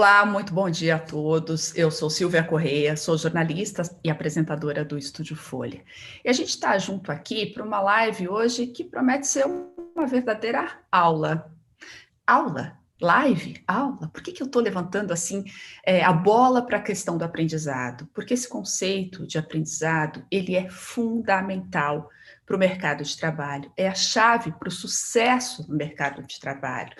Olá, muito bom dia a todos. Eu sou Silvia Correia, sou jornalista e apresentadora do Estúdio Folha. E a gente está junto aqui para uma live hoje que promete ser uma verdadeira aula. Aula? Live? Aula? Por que eu estou levantando assim a bola para a questão do aprendizado? Porque esse conceito de aprendizado ele é fundamental para o mercado de trabalho, é a chave para o sucesso no mercado de trabalho.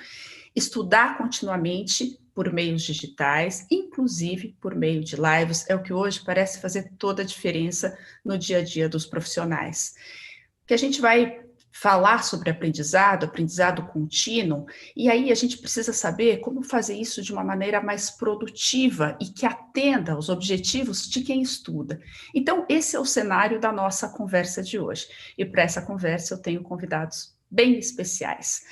Estudar continuamente por meios digitais, inclusive por meio de lives, é o que hoje parece fazer toda a diferença no dia a dia dos profissionais. Que a gente vai falar sobre aprendizado, aprendizado contínuo, e aí a gente precisa saber como fazer isso de uma maneira mais produtiva e que atenda aos objetivos de quem estuda. Então, esse é o cenário da nossa conversa de hoje. E para essa conversa eu tenho convidados bem especiais.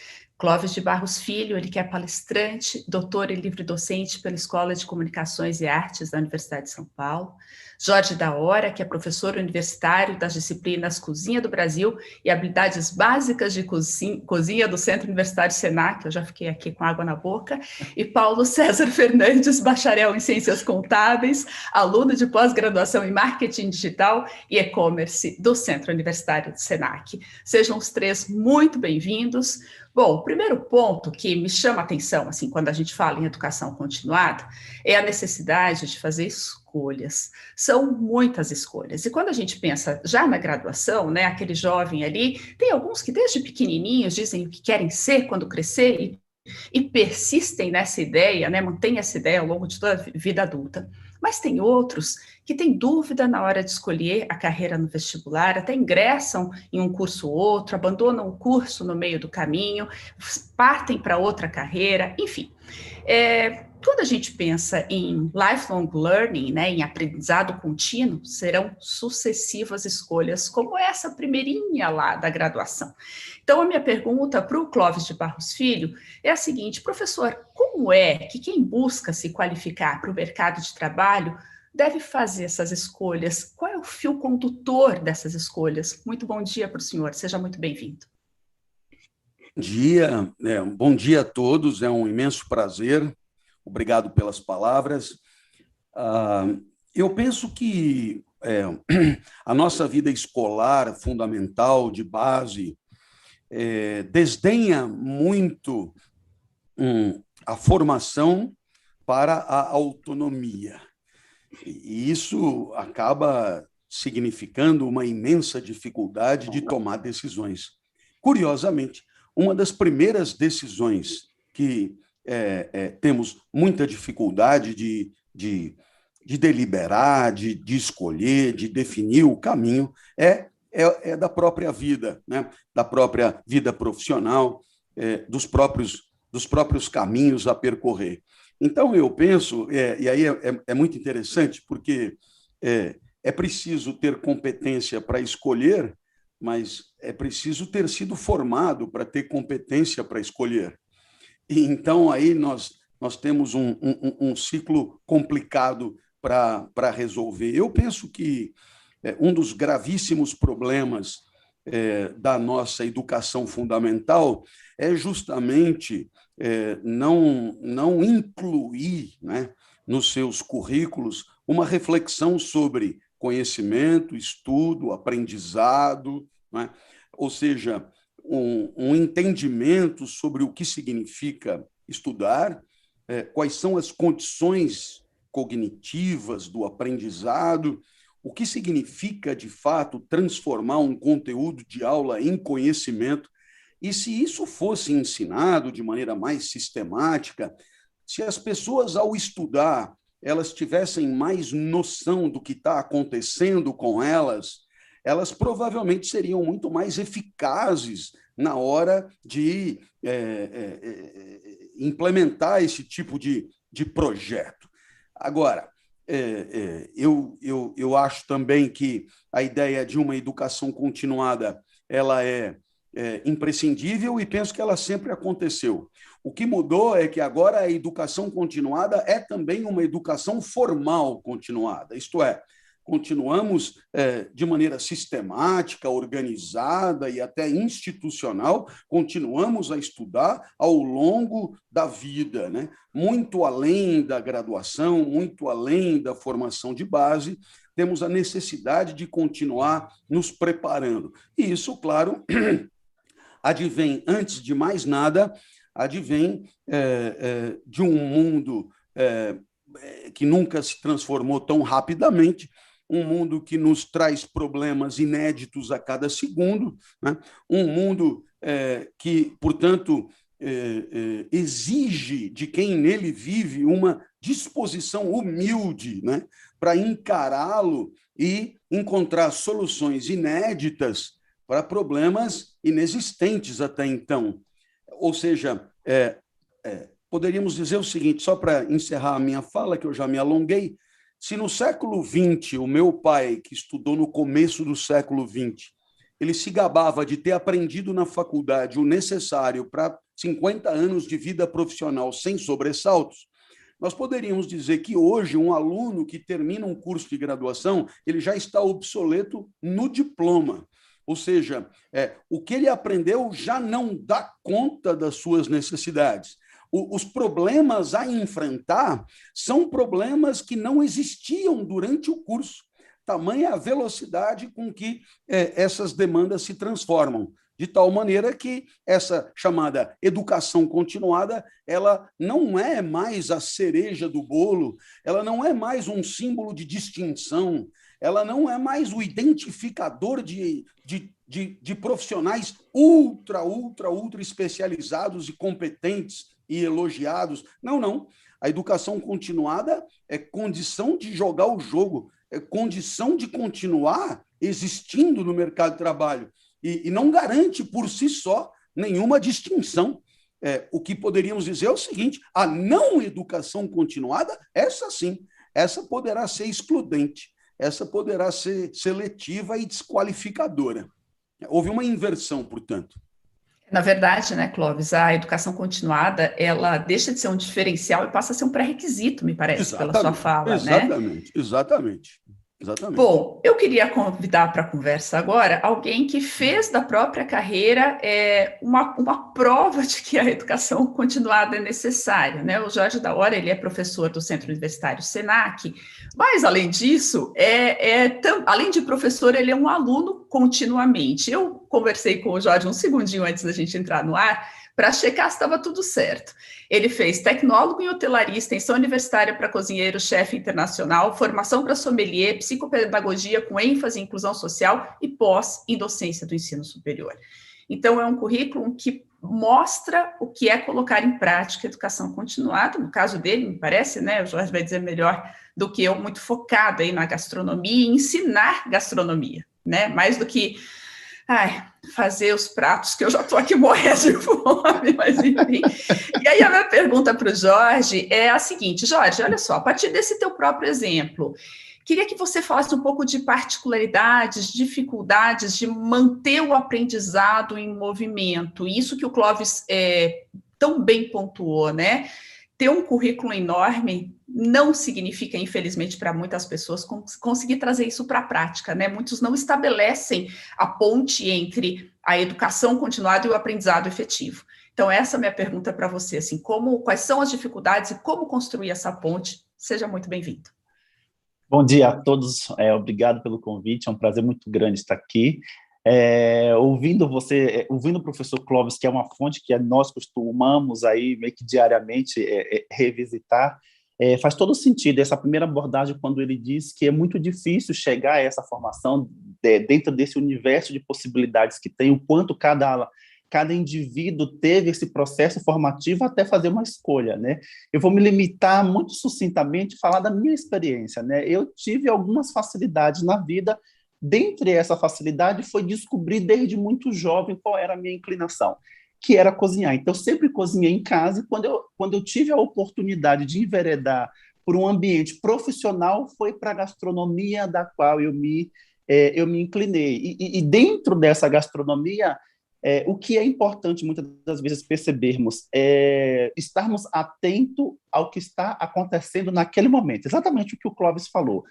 Clóvis de Barros Filho, ele que é palestrante, doutor e livre-docente pela Escola de Comunicações e Artes da Universidade de São Paulo. Jorge da Hora, que é professor universitário das disciplinas Cozinha do Brasil e Habilidades Básicas de Cozinha do Centro Universitário Senac, eu já fiquei aqui com água na boca, e Paulo César Fernandes, bacharel em Ciências Contábeis, aluno de pós-graduação em Marketing Digital e E-Commerce do Centro Universitário do Senac. Sejam os três muito bem-vindos. Bom, o primeiro ponto que me chama a atenção, assim, quando a gente fala em educação continuada, é a necessidade de fazer escolhas. São muitas escolhas. E quando a gente pensa já na graduação, né, aquele jovem ali, tem alguns que desde pequenininhos dizem o que querem ser quando crescer e persistem nessa ideia, né, mantêm essa ideia ao longo de toda a vida adulta. Mas tem outros que têm dúvida na hora de escolher a carreira no vestibular, até ingressam em um curso ou outro, abandonam o curso no meio do caminho, partem para outra carreira, enfim. Quando a gente pensa em lifelong learning, né, em aprendizado contínuo, serão sucessivas escolhas, como essa primeirinha lá da graduação. Então, a minha pergunta para o Clóvis de Barros Filho é a seguinte: professor, como é que quem busca se qualificar para o mercado de trabalho deve fazer essas escolhas? Qual é o fio condutor dessas escolhas? Muito bom dia para o senhor, seja muito bem-vindo. Bom dia a todos, é um imenso prazer, obrigado pelas palavras. Eu penso que a nossa vida escolar, fundamental, de base, desdenha muito a formação para a autonomia. E isso acaba significando uma imensa dificuldade de tomar decisões. Curiosamente, uma das primeiras decisões que temos muita dificuldade de deliberar, de escolher, de definir o caminho, é da própria vida, né? Da própria vida profissional, dos próprios caminhos a percorrer. Então, eu penso, e aí é muito interessante, porque é preciso ter competência para escolher, mas é preciso ter sido formado para ter competência para escolher. E então, aí nós temos um ciclo complicado para resolver. Eu penso que um dos gravíssimos problemas da nossa educação fundamental é justamente não incluir, né, nos seus currículos uma reflexão sobre conhecimento, estudo, aprendizado, né? Ou seja, um entendimento sobre o que significa estudar, quais são as condições cognitivas do aprendizado, o que significa, de fato, transformar um conteúdo de aula em conhecimento. E se isso fosse ensinado de maneira mais sistemática, se as pessoas, ao estudar, elas tivessem mais noção do que está acontecendo com elas, elas provavelmente seriam muito mais eficazes na hora de implementar esse tipo de projeto. Agora, eu acho também que a ideia de uma educação continuada ela é imprescindível e penso que ela sempre aconteceu. O que mudou é que agora a educação continuada é também uma educação formal continuada, isto é, continuamos de maneira sistemática, organizada e até institucional, continuamos a estudar ao longo da vida, né? Muito além da graduação, muito além da formação de base, temos a necessidade de continuar nos preparando. E isso, claro, advém, antes de mais nada, advém de um mundo que nunca se transformou tão rapidamente, um mundo que nos traz problemas inéditos a cada segundo, né? Um mundo que, portanto, exige de quem nele vive uma disposição humilde, né? Para encará-lo e encontrar soluções inéditas para problemas inexistentes até então. Ou seja, poderíamos dizer o seguinte, só para encerrar a minha fala, que eu já me alonguei, se no século XX, o meu pai, que estudou no começo do século XX, ele se gabava de ter aprendido na faculdade o necessário para 50 anos de vida profissional sem sobressaltos, nós poderíamos dizer que hoje um aluno que termina um curso de graduação, ele já está obsoleto no diploma. Ou seja, o que ele aprendeu já não dá conta das suas necessidades. Os problemas a enfrentar são problemas que não existiam durante o curso. Tamanha a velocidade com que essas demandas se transformam, de tal maneira que essa chamada educação continuada, ela não é mais a cereja do bolo, ela não é mais um símbolo de distinção, ela não é mais o identificador de profissionais ultra especializados e competentes e elogiados. Não, não. A educação continuada é condição de jogar o jogo, é condição de continuar existindo no mercado de trabalho e não garante por si só nenhuma distinção. O que poderíamos dizer é o seguinte, a não educação continuada, essa sim, essa poderá ser excludente, essa poderá ser seletiva e desqualificadora. Houve uma inversão, portanto. Na verdade, né, Clóvis, a educação continuada, ela deixa de ser um diferencial e passa a ser um pré-requisito, me parece, Exatamente, pela sua fala, exatamente. Bom, eu queria convidar para a conversa agora alguém que fez da própria carreira uma prova de que a educação continuada é necessária, né? O Jorge da Hora, ele é professor do Centro Universitário Senac, mas, além disso, além de professor, ele é um aluno continuamente. Eu conversei com o Jorge um segundinho antes da gente entrar no ar, para checar se estava tudo certo. Ele fez tecnólogo em hotelaria, extensão universitária para cozinheiro, chefe internacional, formação para sommelier, psicopedagogia com ênfase em inclusão social e pós em docência do ensino superior. Então, é um currículo que mostra o que é colocar em prática a educação continuada. No caso dele, me parece, né? O Jorge vai dizer melhor do que eu, muito focado aí na gastronomia e ensinar gastronomia, né? Mais do que fazer os pratos, que eu já estou aqui morrendo de fome, mas enfim. E aí a minha pergunta para o Jorge é a seguinte, Jorge, olha só, a partir desse teu próprio exemplo, queria que você falasse um pouco de particularidades, dificuldades de manter o aprendizado em movimento, isso que o Clóvis tão bem pontuou, né? Ter um currículo enorme não significa, infelizmente, para muitas pessoas, conseguir trazer isso para a prática, né? Muitos não estabelecem a ponte entre a educação continuada e o aprendizado efetivo. Então, essa é a minha pergunta para você, assim, quais são as dificuldades e como construir essa ponte? Seja muito bem-vindo. Bom dia a todos, obrigado pelo convite, é um prazer muito grande estar aqui. Ouvindo o professor Clóvis, que é uma fonte que nós costumamos aí meio que diariamente revisitar, faz todo sentido essa primeira abordagem quando ele diz que é muito difícil chegar a essa formação dentro desse universo de possibilidades que tem, o quanto cada indivíduo teve esse processo formativo até fazer uma escolha, né? Eu vou me limitar muito sucintamente a falar da minha experiência, né? Eu tive algumas facilidades na vida. Dentre essa facilidade foi descobrir desde muito jovem qual era a minha inclinação, que era cozinhar. Então, eu sempre cozinhei em casa, e quando eu tive a oportunidade de enveredar por um ambiente profissional, foi para a gastronomia da qual eu me inclinei. E dentro dessa gastronomia, O que é importante, muitas das vezes, percebermos é estarmos atentos ao que está acontecendo naquele momento. Exatamente o que o Clóvis falou.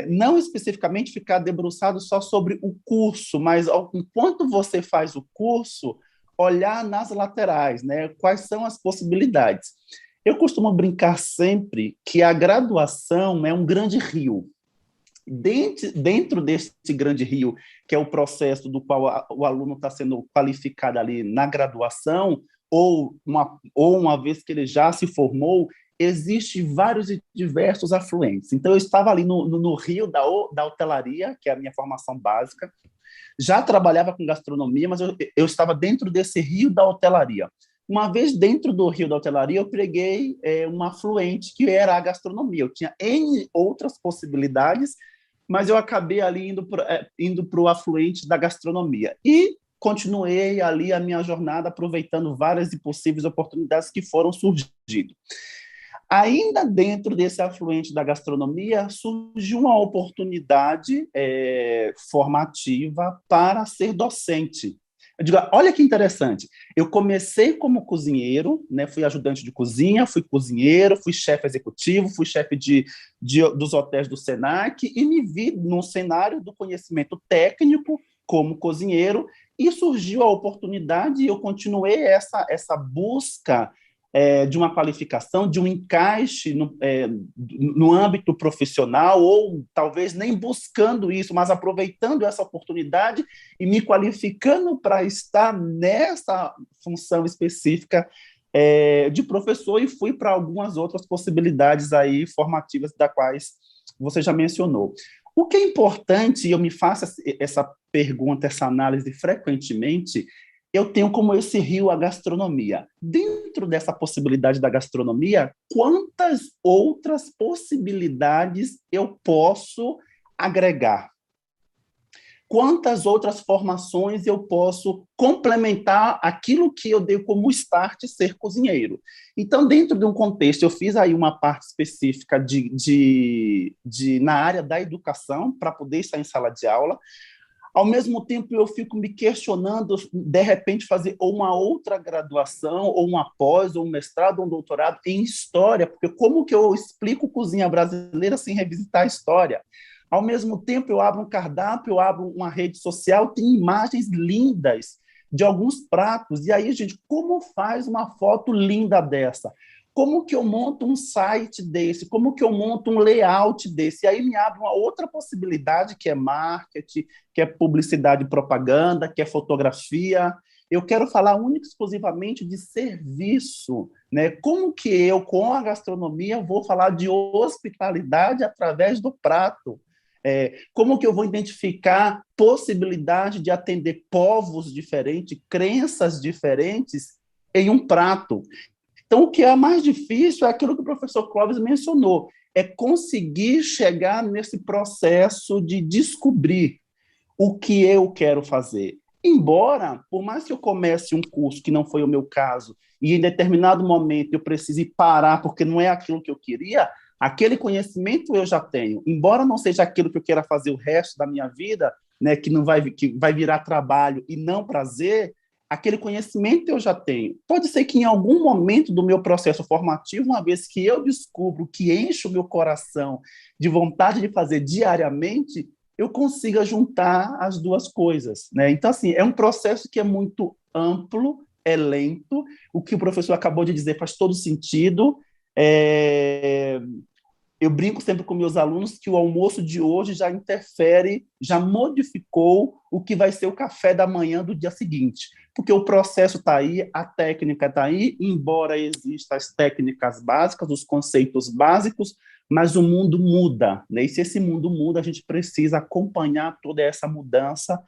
Não especificamente ficar debruçado só sobre o curso, mas enquanto você faz o curso, olhar nas laterais, né? Quais são as possibilidades. Eu costumo brincar sempre que a graduação é um grande rio. Dentro desse grande rio, que é o processo do qual o aluno está sendo qualificado ali na graduação, ou uma vez que ele já se formou, existem vários e diversos afluentes. Então, eu estava ali no rio da hotelaria, que é a minha formação básica, já trabalhava com gastronomia, mas eu estava dentro desse rio da hotelaria. Uma vez dentro do rio da hotelaria, eu peguei um afluente que era a gastronomia. Eu tinha N outras possibilidades, mas eu acabei ali indo para o afluente da gastronomia. E continuei ali a minha jornada, aproveitando várias e possíveis oportunidades que foram surgindo. Ainda dentro desse afluente da gastronomia, surgiu uma oportunidade formativa para ser docente. Eu digo, olha que interessante, eu comecei como cozinheiro, né, fui ajudante de cozinha, fui cozinheiro, fui chefe executivo, fui chefe dos hotéis do Senac e me vi no cenário do conhecimento técnico como cozinheiro e surgiu a oportunidade e eu continuei essa busca de uma qualificação, de um encaixe no âmbito profissional, ou talvez nem buscando isso, mas aproveitando essa oportunidade e me qualificando para estar nessa função específica de professor, e fui para algumas outras possibilidades aí formativas, da quais você já mencionou. O que é importante, e eu me faço essa pergunta, essa análise frequentemente, eu tenho como esse rio a gastronomia. Dentro dessa possibilidade da gastronomia, quantas outras possibilidades eu posso agregar? Quantas outras formações eu posso complementar aquilo que eu dei como start, ser cozinheiro? Então, dentro de um contexto, eu fiz aí uma parte específica na área da educação, para poder estar em sala de aula. Ao mesmo tempo, eu fico me questionando, de repente, fazer uma outra graduação, ou uma pós, ou um mestrado, ou um doutorado em história, porque como que eu explico cozinha brasileira sem revisitar a história? Ao mesmo tempo, eu abro um cardápio, eu abro uma rede social, tem imagens lindas de alguns pratos. E aí, gente, como faz uma foto linda dessa? Como que eu monto um site desse? Como que eu monto um layout desse? E aí me abre uma outra possibilidade, que é marketing, que é publicidade e propaganda, que é fotografia. Eu quero falar única e exclusivamente de serviço, né? Como que eu, com a gastronomia, vou falar de hospitalidade através do prato? Como que eu vou identificar possibilidade de atender povos diferentes, crenças diferentes em um prato? Então, o que é mais difícil é aquilo que o professor Clóvis mencionou, é conseguir chegar nesse processo de descobrir o que eu quero fazer. Embora, por mais que eu comece um curso, que não foi o meu caso, e em determinado momento eu precise parar porque não é aquilo que eu queria, aquele conhecimento eu já tenho. Embora não seja aquilo que eu queira fazer o resto da minha vida, né, que vai virar trabalho e não prazer, aquele conhecimento eu já tenho. Pode ser que em algum momento do meu processo formativo, uma vez que eu descubro que enche o meu coração de vontade de fazer diariamente, eu consiga juntar as duas coisas, né? Então, assim, é um processo que é muito amplo, é lento, o que o professor acabou de dizer faz todo sentido. Eu brinco sempre com meus alunos que o almoço de hoje já interfere, já modificou o que vai ser o café da manhã do dia seguinte, porque o processo está aí, a técnica está aí, embora existam as técnicas básicas, os conceitos básicos, mas o mundo muda, né? E se esse mundo muda, a gente precisa acompanhar toda essa mudança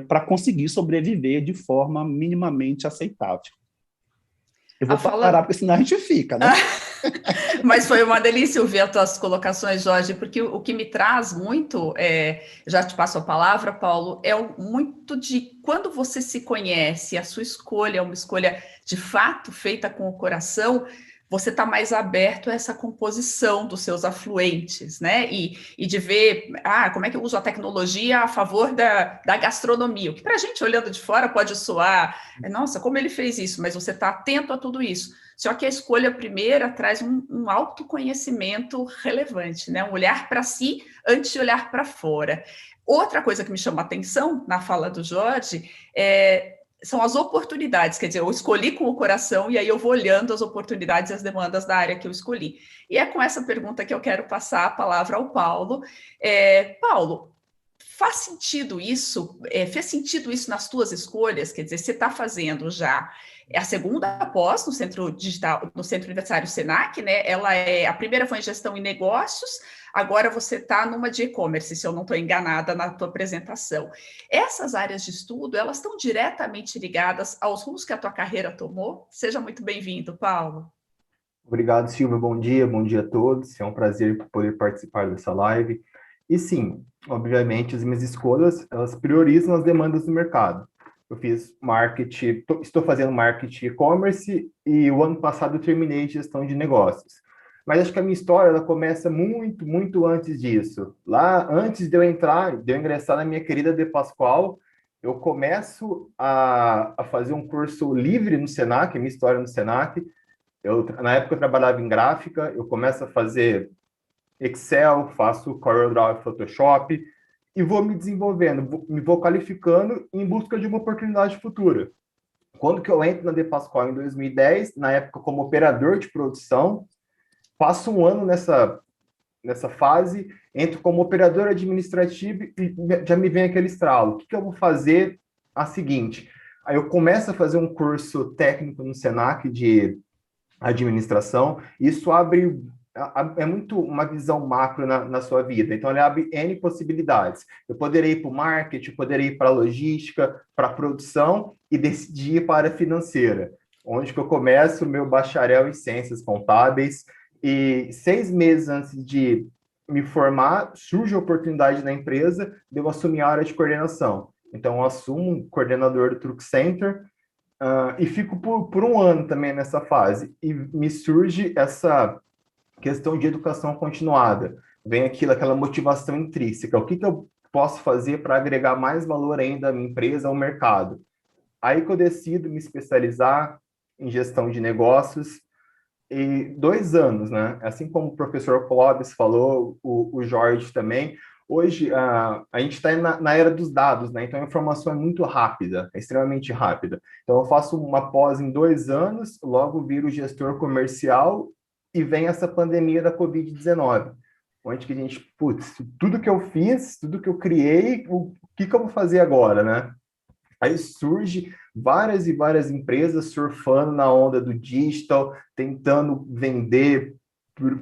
para conseguir sobreviver de forma minimamente aceitável. Eu vou parar, porque senão a gente fica, né? Mas foi uma delícia ouvir as tuas colocações, Jorge, porque o que me traz muito, já te passo a palavra, Paulo, é muito de quando você se conhece, a sua escolha é uma escolha de fato feita com o coração, você está mais aberto a essa composição dos seus afluentes, né? E de ver, como é que eu uso a tecnologia a favor da gastronomia, o que para a gente, olhando de fora, pode soar, nossa, como ele fez isso, mas você está atento a tudo isso. Só que a escolha primeira traz um autoconhecimento relevante, né? Um olhar para si antes de olhar para fora. Outra coisa que me chama a atenção na fala do Jorge são as oportunidades, quer dizer, eu escolhi com o coração e aí eu vou olhando as oportunidades e as demandas da área que eu escolhi. E é com essa pergunta que eu quero passar a palavra ao Paulo. Paulo, faz sentido isso? Fez sentido isso nas tuas escolhas? Quer dizer, você está fazendo já a segunda pós no Centro Digital, no Centro Universitário Senac, né? A primeira foi em gestão e negócios, agora você está numa de e-commerce, se eu não estou enganada na tua apresentação. Essas áreas de estudo, elas estão diretamente ligadas aos rumos que a tua carreira tomou? Seja muito bem-vindo, Paulo. Obrigado, Silvia. Bom dia a todos. É um prazer poder participar dessa live. E sim, obviamente, as minhas escolhas, elas priorizam as demandas do mercado. Eu fiz marketing, estou fazendo marketing e-commerce e o ano passado eu terminei gestão de negócios. Mas acho que a minha história ela começa muito, muito antes disso. Lá, antes de eu ingressar na minha querida De Pascoal, eu começo a fazer um curso livre no Senac, minha história no Senac. Na época eu trabalhava em gráfica, eu começo a fazer Excel, faço CorelDRAW e Photoshop, e vou me desenvolvendo, me vou qualificando em busca de uma oportunidade futura. Quando que eu entro na De Pascoal em 2010, na época como operador de produção, passo um ano nessa fase, entro como operador administrativo e já me vem aquele estralo. O que eu vou fazer a seguinte? Aí eu começo a fazer um curso técnico no Senac de administração. Isso abre muito uma visão macro na sua vida. Então, ele abre N possibilidades. Eu poderia ir para o marketing, poderia ir para a logística, para a produção e decidir ir para a financeira, onde que eu começo o meu bacharel em ciências contábeis. E 6 meses antes de me formar, surge a oportunidade na empresa de eu assumir a área de coordenação. Então, eu assumo coordenador do Truck Center, e fico por um ano também nessa fase. E me surge essa questão de educação continuada. Vem aquela motivação intrínseca. O que eu posso fazer para agregar mais valor ainda à minha empresa, ao mercado? Aí que eu decido me especializar em gestão de negócios. E 2 anos, né? Assim como o professor Clóvis falou, o Jorge também, hoje a gente está na era dos dados, né? Então a informação é muito rápida, é extremamente rápida. Então eu faço uma pós em 2 anos, logo viro gestor comercial e vem essa pandemia da Covid-19, onde que a gente, tudo que eu fiz, tudo que eu criei, o que eu vou fazer agora, né? Aí surge várias e várias empresas surfando na onda do digital, tentando vender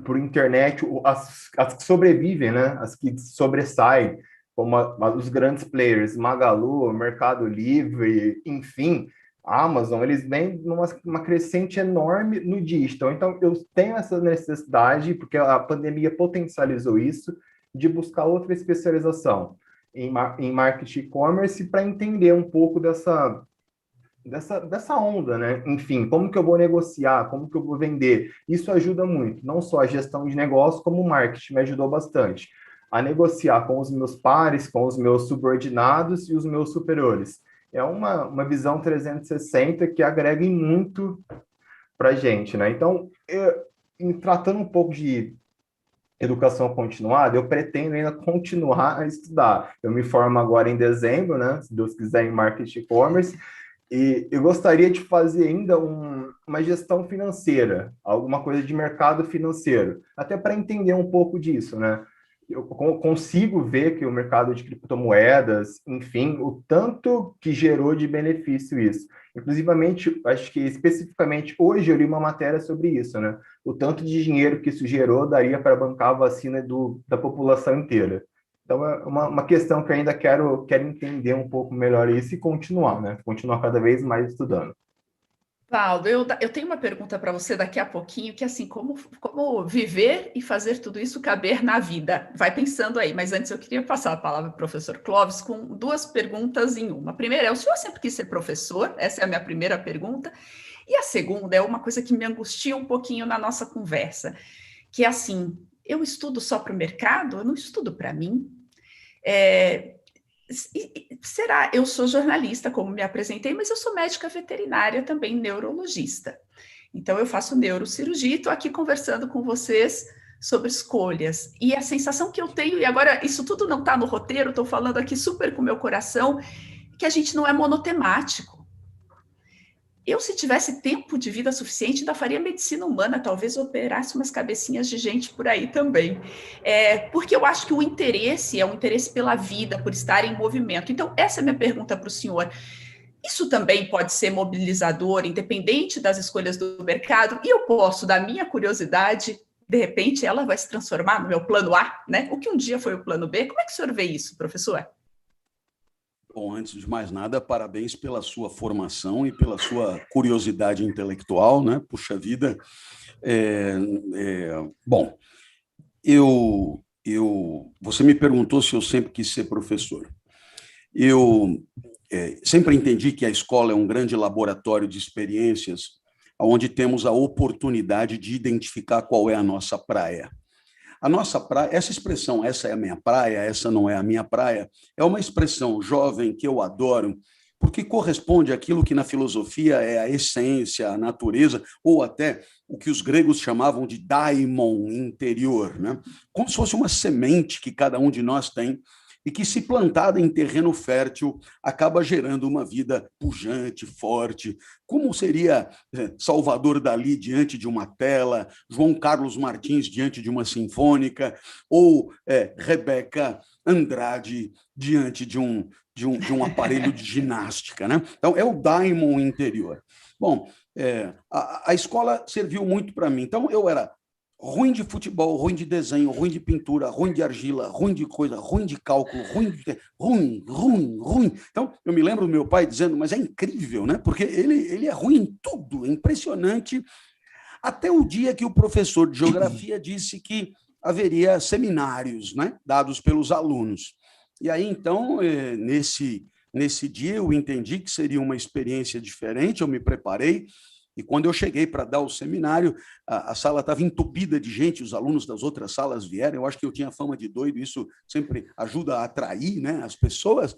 por internet, as que sobrevivem, né? As que sobressaem, como os grandes players, Magalu, Mercado Livre, enfim, Amazon, eles vêm numa crescente enorme no digital. Então, eu tenho essa necessidade, porque a pandemia potencializou isso, de buscar outra especialização em marketing e-commerce para entender um pouco dessa onda, né? Enfim, como que eu vou negociar, como que eu vou vender? Isso ajuda muito, não só a gestão de negócio, como o marketing me ajudou bastante a negociar com os meus pares, com os meus subordinados e os meus superiores. É uma visão 360 que agrega muito para a gente, né? Então, tratando um pouco de educação continuada, eu pretendo ainda continuar a estudar. Eu me formo agora em dezembro, né? Se Deus quiser, em marketing e e-commerce, e eu gostaria de fazer ainda uma gestão financeira, alguma coisa de mercado financeiro, até para entender um pouco disso, né? Eu consigo ver que o mercado de criptomoedas, enfim, o tanto que gerou de benefício isso. Inclusivamente, acho que especificamente hoje eu li uma matéria sobre isso, né? O tanto de dinheiro que isso gerou daria para bancar a vacina da população inteira. Então, é uma questão que eu ainda quero entender um pouco melhor isso e continuar, né? Continuar cada vez mais estudando. Paulo, eu tenho uma pergunta para você daqui a pouquinho, que é assim, como viver e fazer tudo isso caber na vida? Vai pensando aí, mas antes eu queria passar a palavra para o professor Clóvis com 2 perguntas em uma. A primeira é, o senhor sempre quis ser professor? Essa é a minha primeira pergunta. E a segunda é uma coisa que me angustia um pouquinho na nossa conversa, que é assim, eu estudo só para o mercado, eu não estudo para mim. Será? Eu sou jornalista, como me apresentei, mas eu sou médica veterinária também, neurologista. Então, eu faço neurocirurgia e estou aqui conversando com vocês sobre escolhas. E a sensação que eu tenho, e agora isso tudo não está no roteiro, estou falando aqui super com o meu coração, que a gente não é monotemático. Eu, se tivesse tempo de vida suficiente, ainda faria medicina humana, talvez operasse umas cabecinhas de gente por aí também. Porque eu acho que o interesse é um interesse pela vida, por estar em movimento. Então, essa é a minha pergunta para o senhor. Isso também pode ser mobilizador, independente das escolhas do mercado, e eu posso, da minha curiosidade, de repente, ela vai se transformar no meu plano A, né? O que um dia foi o plano B. Como é que o senhor vê isso, professor? Bom, antes de mais nada, parabéns pela sua formação e pela sua curiosidade intelectual, né? Puxa vida. Bom, você me perguntou se eu sempre quis ser professor. Eu sempre entendi que a escola é um grande laboratório de experiências, onde temos a oportunidade de identificar qual é a nossa praia. A nossa praia, essa expressão, essa é a minha praia, essa não é a minha praia, é uma expressão jovem que eu adoro, porque corresponde àquilo que na filosofia é a essência, a natureza, ou até o que os gregos chamavam de daimon interior, né? Como se fosse uma semente que cada um de nós tem, e que, se plantada em terreno fértil, acaba gerando uma vida pujante, forte, como seria Salvador Dalí diante de uma tela, João Carlos Martins diante de uma sinfônica, ou Rebeca Andrade diante de um aparelho de ginástica, né? Então, é o daimon interior. Bom, a escola serviu muito para mim. Então, eu era ruim de futebol, ruim de desenho, ruim de pintura, ruim de argila, ruim de coisa, ruim de cálculo, ruim. Então, eu me lembro do meu pai dizendo, mas é incrível, né? Porque ele é ruim em tudo, é impressionante. Até o dia que o professor de geografia disse que haveria seminários, né, dados pelos alunos. E aí, então, nesse dia, eu entendi que seria uma experiência diferente, eu me preparei. E quando eu cheguei para dar o seminário, a sala estava entupida de gente, os alunos das outras salas vieram. Eu acho que eu tinha fama de doido, isso sempre ajuda a atrair, né, as pessoas.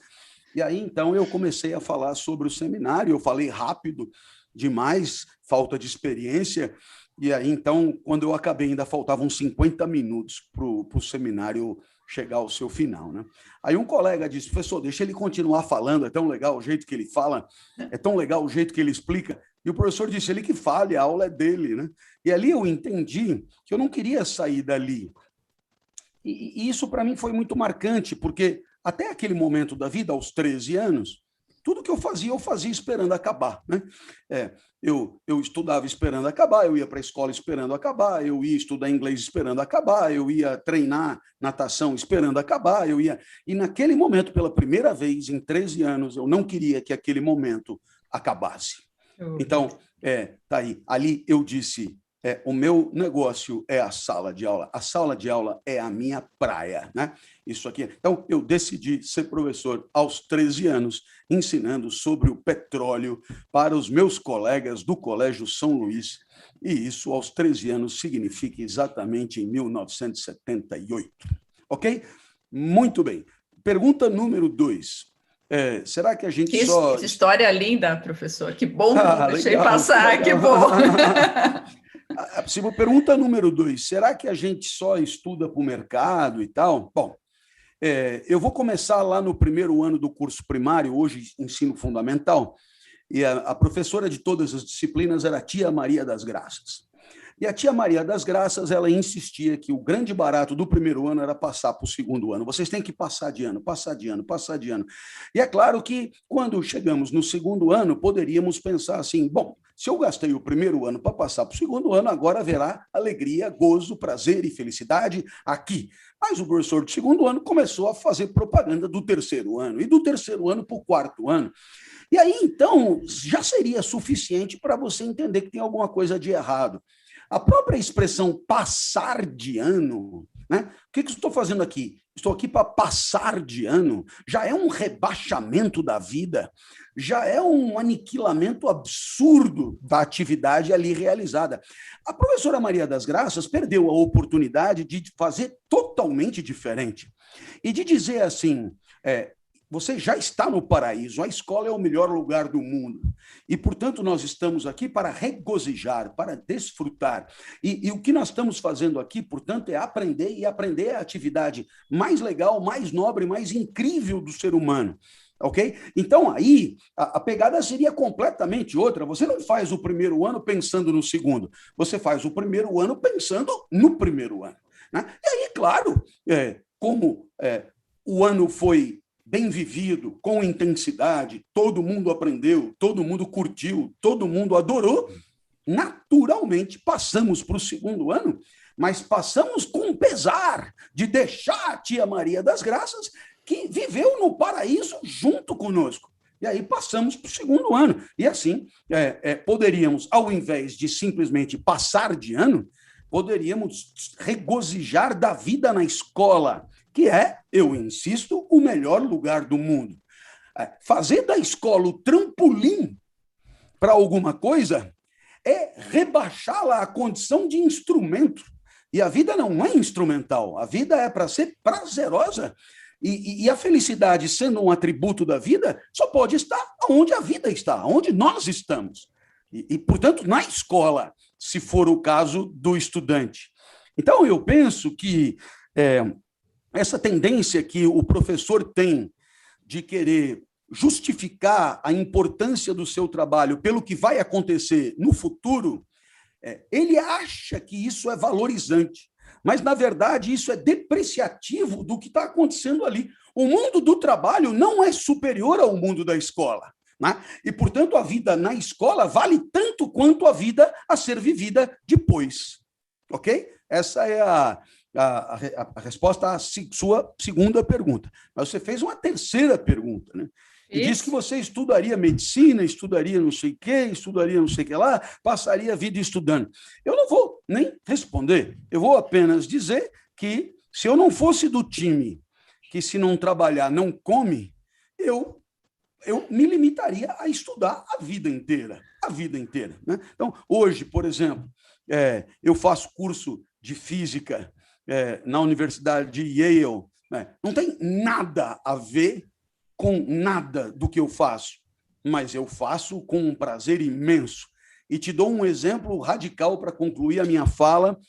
E aí, então, eu comecei a falar sobre o seminário. Eu falei rápido demais, falta de experiência. E aí, então, quando eu acabei, ainda faltavam 50 minutos para o seminário chegar ao seu final, né? Aí um colega disse, professor, deixa ele continuar falando, é tão legal o jeito que ele fala, é tão legal o jeito que ele explica. E o professor disse, ele que fale, a aula é dele, né? E ali eu entendi que eu não queria sair dali. E isso para mim foi muito marcante, porque até aquele momento da vida, aos 13 anos, tudo que eu fazia esperando acabar, né? Eu estudava esperando acabar, eu ia para a escola esperando acabar, eu ia estudar inglês esperando acabar, eu ia treinar natação esperando acabar, E naquele momento, pela primeira vez, em 13 anos, eu não queria que aquele momento acabasse. Então, tá aí. Ali eu disse, o meu negócio é a sala de aula é a minha praia, né? Isso aqui. Então, eu decidi ser professor aos 13 anos, ensinando sobre o petróleo para os meus colegas do Colégio São Luís, e isso aos 13 anos significa exatamente em 1978. Ok? Muito bem. Pergunta número 2. Será que a gente que só... Que história linda, professor. Que bom, deixei legal, passar, legal. Que bom. Pergunta número 2. Será que a gente só estuda para o mercado e tal? Bom, eu vou começar lá no primeiro ano do curso primário, hoje ensino fundamental, e a professora de todas as disciplinas era a tia Maria das Graças. E a tia Maria das Graças, ela insistia que o grande barato do primeiro ano era passar para o segundo ano. Vocês têm que passar de ano. E é claro que, quando chegamos no segundo ano, poderíamos pensar assim, bom, se eu gastei o primeiro ano para passar para o segundo ano, agora haverá alegria, gozo, prazer e felicidade aqui. Mas o professor do segundo ano começou a fazer propaganda do terceiro ano, e do terceiro ano para o quarto ano. E aí, então, já seria suficiente para você entender que tem alguma coisa de errado. A própria expressão passar de ano, né? O que eu estou fazendo aqui? estou aqui para passar de ano, já é um rebaixamento da vida, já é um aniquilamento absurdo da atividade ali realizada. A professora Maria das Graças perdeu a oportunidade de fazer totalmente diferente e de dizer assim, você já está no paraíso, a escola é o melhor lugar do mundo. E, portanto, nós estamos aqui para regozijar, para desfrutar. E o que nós estamos fazendo aqui, portanto, é aprender, e aprender é a atividade mais legal, mais nobre, mais incrível do ser humano. Ok? Então, aí, a pegada seria completamente outra. Você não faz o primeiro ano pensando no segundo. Você faz o primeiro ano pensando no primeiro ano. Né? E aí, claro, como o ano foi bem vivido, com intensidade, todo mundo aprendeu, todo mundo curtiu, todo mundo adorou, naturalmente passamos para o segundo ano, mas passamos com pesar de deixar a tia Maria das Graças, que viveu no paraíso junto conosco. E aí passamos para o segundo ano. E assim, poderíamos, ao invés de simplesmente passar de ano, poderíamos regozijar da vida na escola, que é, eu insisto, o melhor lugar do mundo. Fazer da escola o trampolim para alguma coisa é rebaixá-la à condição de instrumento. E a vida não é instrumental, a vida é para ser prazerosa. E a felicidade, sendo um atributo da vida, só pode estar onde a vida está, onde nós estamos. E, portanto, na escola, se for o caso do estudante. Então, eu penso que essa tendência que o professor tem de querer justificar a importância do seu trabalho pelo que vai acontecer no futuro, ele acha que isso é valorizante, mas, na verdade, isso é depreciativo do que está acontecendo ali. O mundo do trabalho não é superior ao mundo da escola, né? E, portanto, a vida na escola vale tanto quanto a vida a ser vivida depois. Ok? Essa é a resposta à sua segunda pergunta. Mas você fez uma terceira pergunta, né? E disse que você estudaria medicina, estudaria não sei o quê, estudaria não sei o que lá, passaria a vida estudando. Eu não vou nem responder, eu vou apenas dizer que, se eu não fosse do time que, se não trabalhar, não come, eu me limitaria a estudar a vida inteira, né? Então, hoje, por exemplo, eu faço curso de física na Universidade de Yale, né? Não tem nada a ver com nada do que eu faço, mas eu faço com um prazer imenso. E te dou um exemplo radical para concluir a minha fala.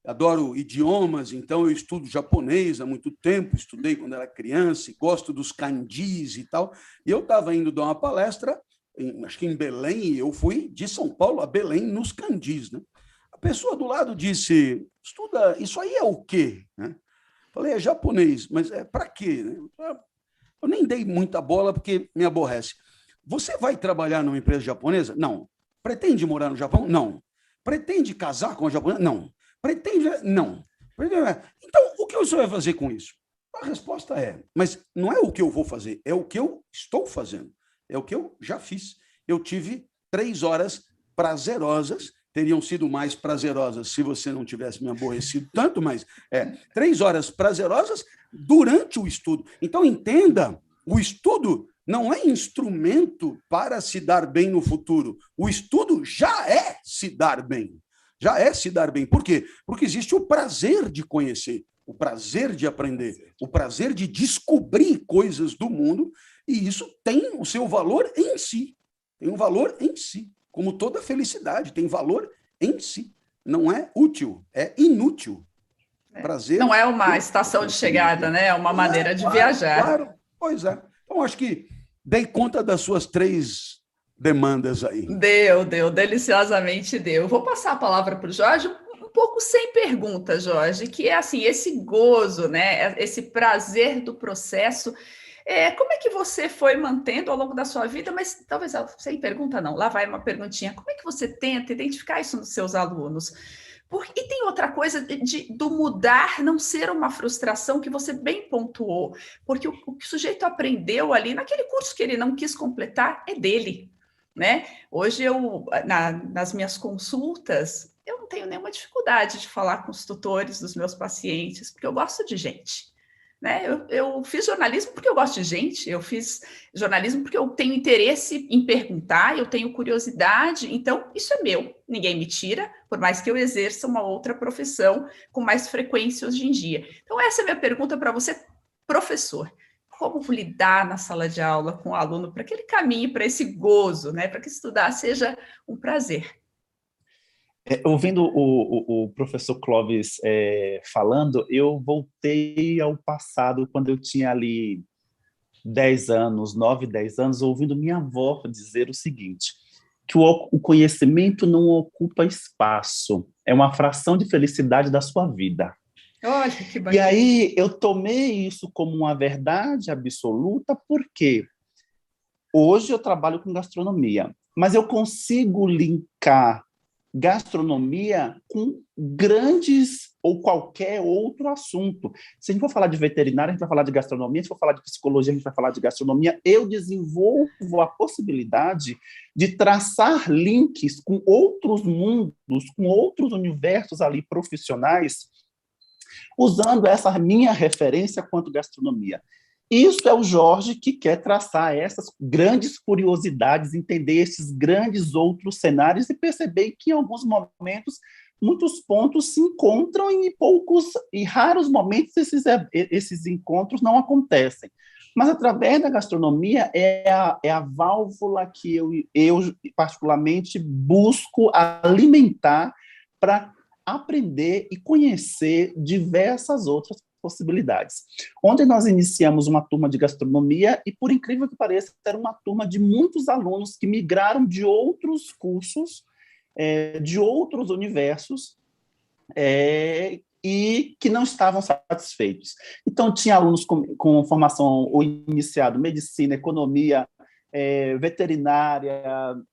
Adoro idiomas, então eu estudo japonês há muito tempo, estudei quando era criança, e gosto dos kanjis e tal. E eu estava indo dar uma palestra, acho que em Belém, e eu fui de São Paulo a Belém nos kanjis, né? A pessoa do lado disse, estuda, isso aí é o quê? Né? Falei, é japonês, mas para quê? Eu nem dei muita bola porque me aborrece. Você vai trabalhar numa empresa japonesa? Não. Pretende morar no Japão? Não. Pretende casar com a japonesa? Não. Pretende? Não. Então, o que você vai fazer com isso? A resposta mas não é o que eu vou fazer, é o que eu estou fazendo, é o que eu já fiz. Eu tive 3 horas prazerosas, teriam sido mais prazerosas se você não tivesse me aborrecido tanto, mas 3 horas prazerosas durante o estudo. Então, entenda, o estudo não é instrumento para se dar bem no futuro. O estudo já é se dar bem. Já é se dar bem. Por quê? Porque existe o prazer de conhecer, o prazer de aprender, o prazer de descobrir coisas do mundo, e isso tem o seu valor em si. Tem um valor em si. Como toda felicidade, tem valor em si. Não é útil, é inútil. Prazer. Não é uma estação de chegada, né? É uma maneira de viajar. Claro, pois é. Então, acho que dei conta das suas 3 demandas aí. Deu, deliciosamente deu. Vou passar a palavra para o Jorge, um pouco sem pergunta, Jorge, que é assim, esse gozo, né? Esse prazer do processo. Como é que você foi mantendo ao longo da sua vida, mas talvez sem pergunta não, lá vai uma perguntinha, como é que você tenta identificar isso nos seus alunos? E tem outra coisa do mudar não ser uma frustração que você bem pontuou, porque o que o sujeito aprendeu ali naquele curso que ele não quis completar é dele, né? Hoje nas minhas consultas, eu não tenho nenhuma dificuldade de falar com os tutores dos meus pacientes, porque eu gosto de gente. né? Eu fiz jornalismo porque eu gosto de gente, eu fiz jornalismo porque eu tenho interesse em perguntar, eu tenho curiosidade, então isso é meu, ninguém me tira, por mais que eu exerça uma outra profissão com mais frequência hoje em dia. Então essa é a minha pergunta para você, professor. Como lidar na sala de aula com o aluno para que ele caminhe para esse gozo, né? Para que estudar seja um prazer? Ouvindo o professor Clóvis falando, eu voltei ao passado, quando eu tinha ali 10 anos, 9, 10 anos, ouvindo minha avó dizer o seguinte, que o conhecimento não ocupa espaço, é uma fração de felicidade da sua vida. Olha, que E bacana. aí eu tomei isso como uma verdade absoluta, porque hoje eu trabalho com gastronomia, mas eu consigo linkar gastronomia com grandes ou qualquer outro assunto. Se a gente for falar de veterinária, a gente vai falar de gastronomia, se for falar de psicologia, a gente vai falar de gastronomia. Eu desenvolvo a possibilidade de traçar links com outros mundos, com outros universos ali profissionais, usando essa minha referência quanto gastronomia. Isso é o Jorge que quer traçar essas grandes curiosidades, entender esses grandes outros cenários e perceber que, em alguns momentos, muitos pontos se encontram e em poucos e raros momentos esses encontros não acontecem. Mas, através da gastronomia, é a válvula que eu particularmente busco alimentar para aprender e conhecer diversas outras possibilidades. Ontem nós iniciamos uma turma de gastronomia e, por incrível que pareça, era uma turma de muitos alunos que migraram de outros cursos, de outros universos, e que não estavam satisfeitos. Então, tinha alunos com formação ou iniciado medicina, economia, veterinária,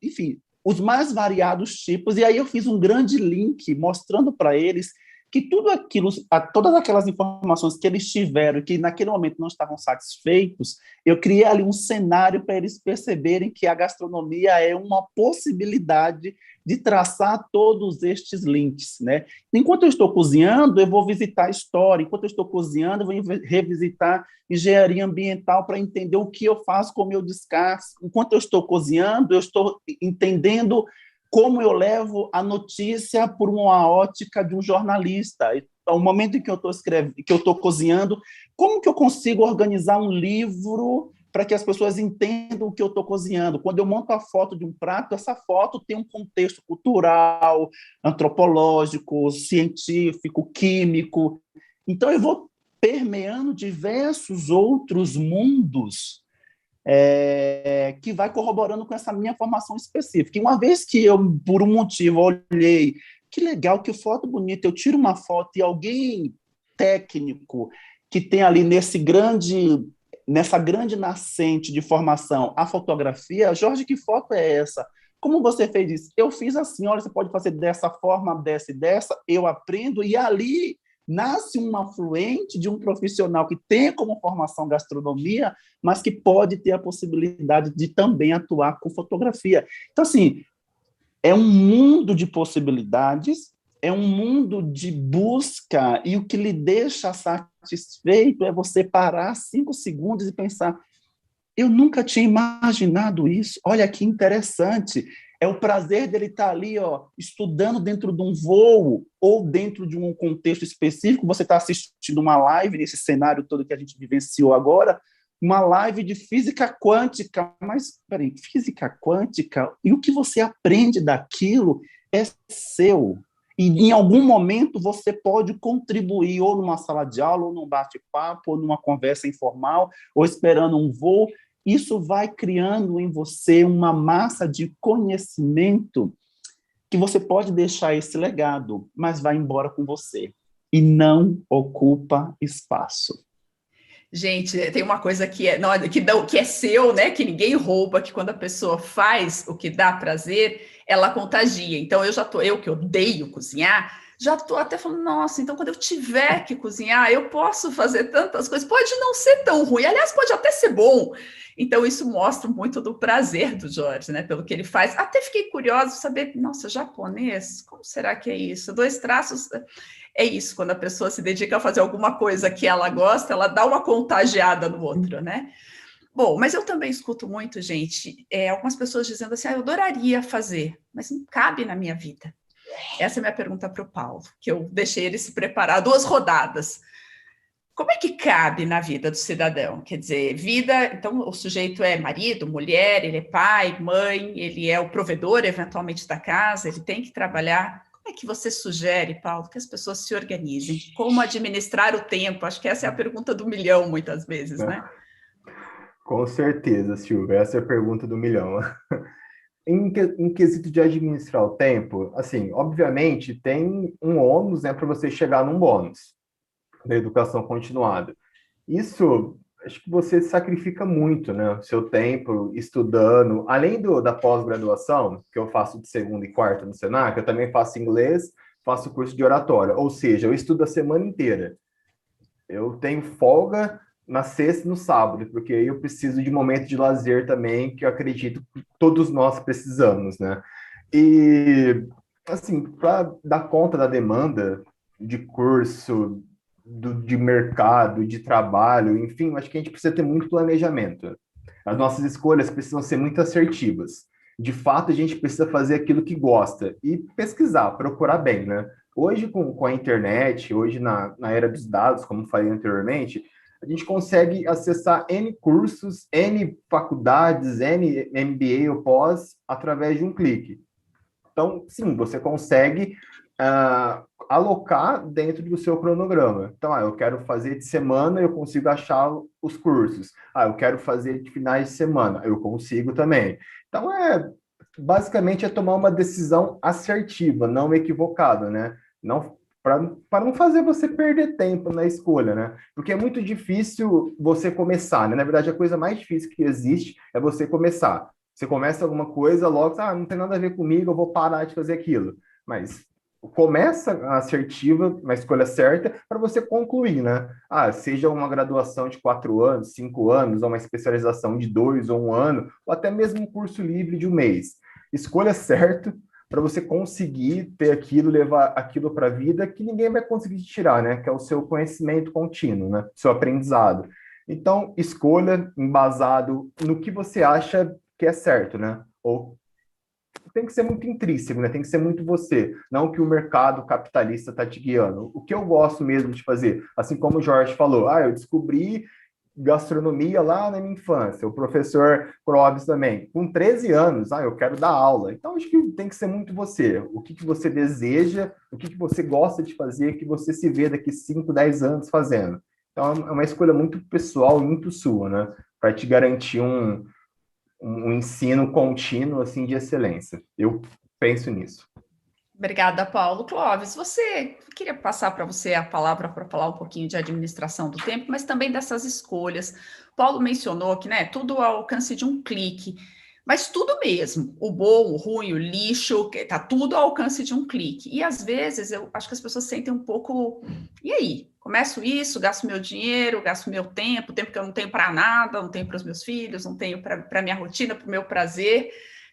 enfim, os mais variados tipos, e aí eu fiz um grande link mostrando para eles que tudo aquilo, todas aquelas informações que eles tiveram e que naquele momento não estavam satisfeitos, eu criei ali um cenário para eles perceberem que a gastronomia é uma possibilidade de traçar todos estes links, né? Enquanto eu estou cozinhando, eu vou visitar a história, enquanto eu estou cozinhando, eu vou revisitar engenharia ambiental para entender o que eu faço com o meu descarte. Enquanto eu estou cozinhando, eu estou entendendo como eu levo a notícia por uma ótica de um jornalista. Ao momento em que eu estou escrevendo, que eu estou cozinhando, como que eu consigo organizar um livro para que as pessoas entendam o que eu estou cozinhando? Quando eu monto a foto de um prato, essa foto tem um contexto cultural, antropológico, científico, químico. Então, eu vou permeando diversos outros mundos que vai corroborando com essa minha formação específica. E uma vez que eu, por um motivo, olhei, que legal, que foto bonita, eu tiro uma foto e alguém técnico que tem ali nessa grande nascente de formação a fotografia, Jorge, que foto é essa? Como você fez isso? Eu fiz assim, olha, você pode fazer dessa forma, dessa e dessa, eu aprendo, e ali nasce um afluente de um profissional que tem como formação gastronomia, mas que pode ter a possibilidade de também atuar com fotografia. Então, assim, é um mundo de possibilidades, é um mundo de busca, e o que lhe deixa satisfeito é você parar 5 segundos e pensar, eu nunca tinha imaginado isso, olha que interessante. É o prazer dele estar ali, estudando dentro de um voo ou dentro de um contexto específico. Você está assistindo uma live nesse cenário todo que a gente vivenciou agora, uma live de física quântica. Mas, peraí, física quântica? E o que você aprende daquilo é seu. E, em algum momento, você pode contribuir ou numa sala de aula, ou num bate-papo, ou numa conversa informal, ou esperando um voo. Isso vai criando em você uma massa de conhecimento que você pode deixar esse legado, mas vai embora com você e não ocupa espaço. Gente, tem uma coisa que é seu, né? Que ninguém rouba, que quando a pessoa faz o que dá prazer, ela contagia. Então, eu que odeio cozinhar, já estou até falando, nossa, então quando eu tiver que cozinhar, eu posso fazer tantas coisas. Pode não ser tão ruim, aliás, pode até ser bom. Então, isso mostra muito do prazer do Jorge, né? Pelo que ele faz. Até fiquei curiosa de saber, nossa, japonês, como será que é isso? 2 traços. é isso, quando a pessoa se dedica a fazer alguma coisa que ela gosta, ela dá uma contagiada no outro, né? Bom, mas eu também escuto muito, gente, algumas pessoas dizendo assim, eu adoraria fazer, mas não cabe na minha vida. Essa é a minha pergunta para o Paulo, que eu deixei ele se preparar 2 rodadas. Como é que cabe na vida do cidadão? Quer dizer, vida, então o sujeito é marido, mulher, ele é pai, mãe, ele é o provedor, eventualmente, da casa, ele tem que trabalhar. Como é que você sugere, Paulo, que as pessoas se organizem? Como administrar o tempo? Acho que essa é a pergunta do milhão, muitas vezes, né? Com certeza, Silvia, essa é a pergunta do milhão. Em quesito de administrar o tempo, assim, obviamente tem um ônus, né, para você chegar num bônus da educação continuada. Isso, acho que você sacrifica muito, né, o seu tempo estudando, além da pós-graduação, que eu faço de segunda e quarta no Senac, eu também faço inglês, faço curso de oratória, ou seja, eu estudo a semana inteira. Eu tenho folga na sexta e no sábado, porque aí eu preciso de momento de lazer também, que eu acredito que todos nós precisamos, né? E, assim, para dar conta da demanda de curso, de mercado, de trabalho, enfim, acho que a gente precisa ter muito planejamento. As nossas escolhas precisam ser muito assertivas. De fato, a gente precisa fazer aquilo que gosta e pesquisar, procurar bem, né? Hoje, com a internet, hoje na era dos dados, como falei anteriormente, a gente consegue acessar N cursos, N faculdades, N MBA ou pós, através de um clique. Então, sim, você consegue alocar dentro do seu cronograma. Então, eu quero fazer de semana, eu consigo achar os cursos. Eu quero fazer de finais de semana, eu consigo também. Então, basicamente é tomar uma decisão assertiva, não equivocada, né? Não para não fazer você perder tempo na escolha, né? Porque é muito difícil você começar, né? Na verdade, a coisa mais difícil que existe é você começar. Você começa alguma coisa, logo, não tem nada a ver comigo, eu vou parar de fazer aquilo. Mas começa a assertiva, uma escolha certa, para você concluir, né? Seja uma graduação de 4 anos, 5 anos, ou uma especialização de 2 ou 1 ano, ou até mesmo um curso livre de 1 mês. Escolha certo para você conseguir ter aquilo, levar aquilo para a vida, que ninguém vai conseguir te tirar, né? Que é o seu conhecimento contínuo, né? Seu aprendizado. Então, escolha embasado no que você acha que é certo, né? Ou tem que ser muito intrínseco, né? Tem que ser muito você, não que o mercado capitalista está te guiando. O que eu gosto mesmo de fazer, assim como o Jorge falou, eu descobri gastronomia lá na minha infância, o professor Clóvis também, com 13 anos, eu quero dar aula. Então, acho que tem que ser muito você, o que você deseja, o que você gosta de fazer, que você se vê daqui 5, 10 anos fazendo. Então, é uma escolha muito pessoal e muito sua, né? Para te garantir um ensino contínuo, assim, de excelência. Eu penso nisso. Obrigada, Paulo. Clóvis, queria passar para você a palavra para falar um pouquinho de administração do tempo, mas também dessas escolhas. Paulo mencionou que, né, tudo ao alcance de um clique, mas tudo mesmo, o bom, o ruim, o lixo, está tudo ao alcance de um clique. E às vezes eu acho que as pessoas sentem um pouco, e aí? Começo isso, gasto meu dinheiro, gasto meu tempo que eu não tenho para nada, não tenho para os meus filhos, não tenho para minha rotina, para o meu prazer.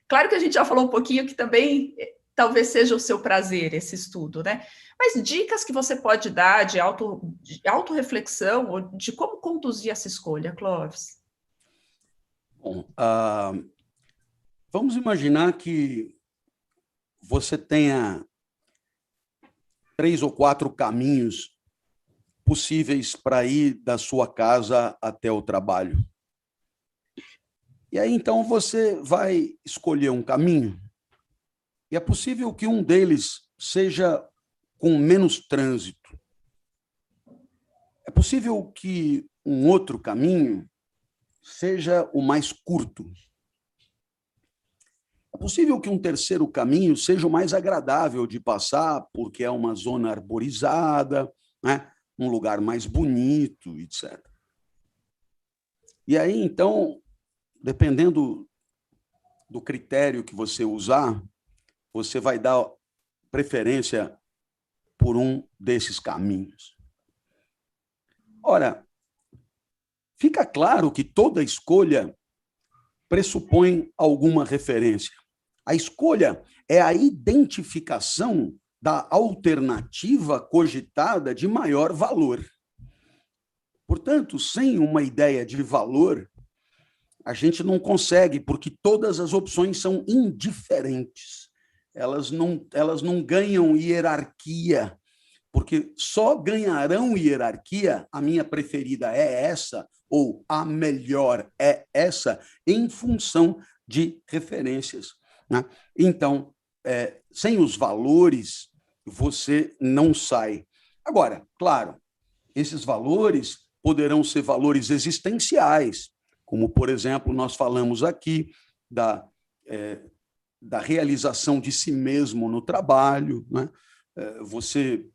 Claro que a gente já falou um pouquinho que também talvez seja o seu prazer esse estudo, né? Mas dicas que você pode dar de autorreflexão ou de como conduzir essa escolha, Clóvis? Bom, vamos imaginar que você tenha 3 ou 4 caminhos possíveis para ir da sua casa até o trabalho. E aí, então, você vai escolher um caminho, e é possível que um deles seja com menos trânsito. É possível que um outro caminho seja o mais curto. É possível que um terceiro caminho seja o mais agradável de passar, porque é uma zona arborizada, né? Um lugar mais bonito, etc. E aí, então, dependendo do critério que você usar, você vai dar preferência por um desses caminhos. Ora, fica claro que toda escolha pressupõe alguma referência. A escolha é a identificação da alternativa cogitada de maior valor. Portanto, sem uma ideia de valor, a gente não consegue, porque todas as opções são indiferentes. Elas não ganham hierarquia, porque só ganharão hierarquia, a minha preferida é essa, ou a melhor é essa, em função de referências, né? Então, sem os valores, você não sai. Agora, claro, esses valores poderão ser valores existenciais, como, por exemplo, nós falamos aqui da realização de si mesmo no trabalho, né? Você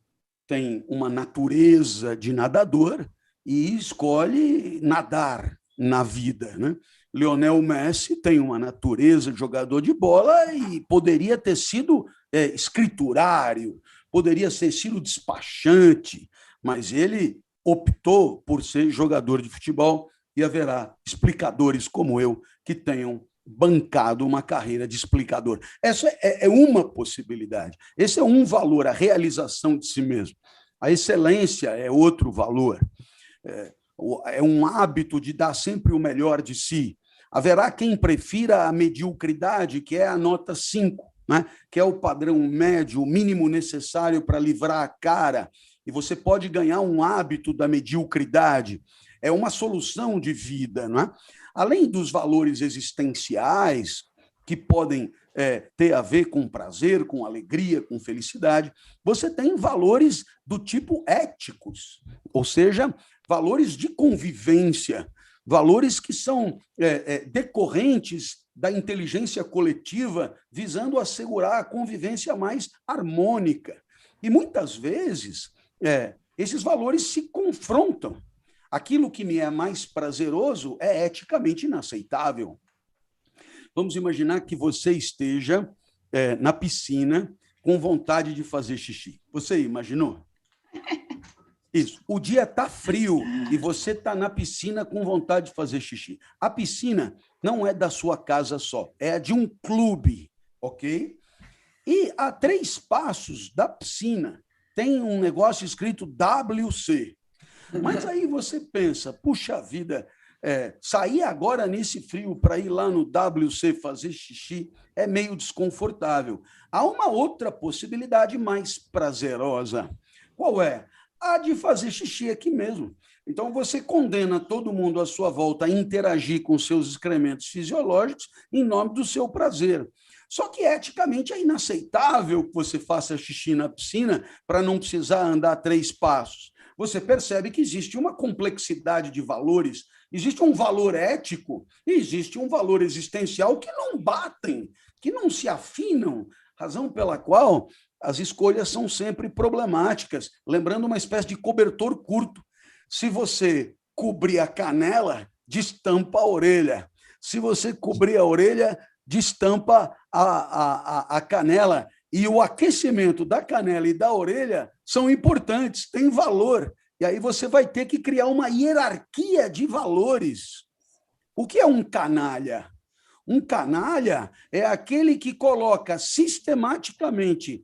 tem uma natureza de nadador e escolhe nadar na vida, né? Lionel Messi tem uma natureza de jogador de bola e poderia ter sido escriturário, poderia ter sido despachante, mas ele optou por ser jogador de futebol e haverá explicadores como eu que tenham bancado uma carreira de explicador. Essa é uma possibilidade. Esse é um valor, a realização de si mesmo. A excelência é outro valor. É um hábito de dar sempre o melhor de si. Haverá quem prefira a mediocridade, que é a nota 5, né? Que é o padrão médio, o mínimo necessário para livrar a cara, e você pode ganhar um hábito da mediocridade. É uma solução de vida, não é? Além dos valores existenciais, que podem ter a ver com prazer, com alegria, com felicidade, você tem valores do tipo éticos, ou seja, valores de convivência, valores que são decorrentes da inteligência coletiva, visando assegurar a convivência mais harmônica. E muitas vezes esses valores se confrontam. Aquilo que me é mais prazeroso é eticamente inaceitável. Vamos imaginar que você esteja na piscina com vontade de fazer xixi. Você imaginou? Isso. O dia está frio e você está na piscina com vontade de fazer xixi. A piscina não é da sua casa só, é a de um clube, ok? E a 3 passos da piscina tem um negócio escrito WC. Mas aí você pensa, puxa vida, sair agora nesse frio para ir lá no WC fazer xixi é meio desconfortável. Há uma outra possibilidade mais prazerosa. Qual é? A de fazer xixi aqui mesmo. Então, você condena todo mundo à sua volta a interagir com seus excrementos fisiológicos em nome do seu prazer. Só que, eticamente, é inaceitável que você faça xixi na piscina para não precisar andar 3 passos. Você percebe que existe uma complexidade de valores, existe um valor ético e existe um valor existencial que não batem, que não se afinam, razão pela qual as escolhas são sempre problemáticas, lembrando uma espécie de cobertor curto. Se você cobrir a canela, destampa a orelha. Se você cobrir a orelha, destampa a canela. E o aquecimento da canela e da orelha são importantes, têm valor. E aí você vai ter que criar uma hierarquia de valores. O que é um canalha? Um canalha é aquele que coloca sistematicamente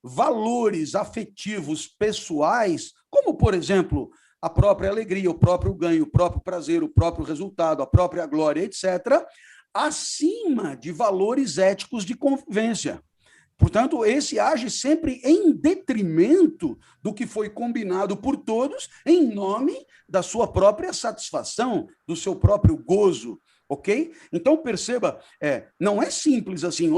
valores afetivos pessoais, como, por exemplo, a própria alegria, o próprio ganho, o próprio prazer, o próprio resultado, a própria glória, etc., acima de valores éticos de convivência. Portanto, esse age sempre em detrimento do que foi combinado por todos, em nome da sua própria satisfação, do seu próprio gozo. Ok? Então, perceba, não é simples assim,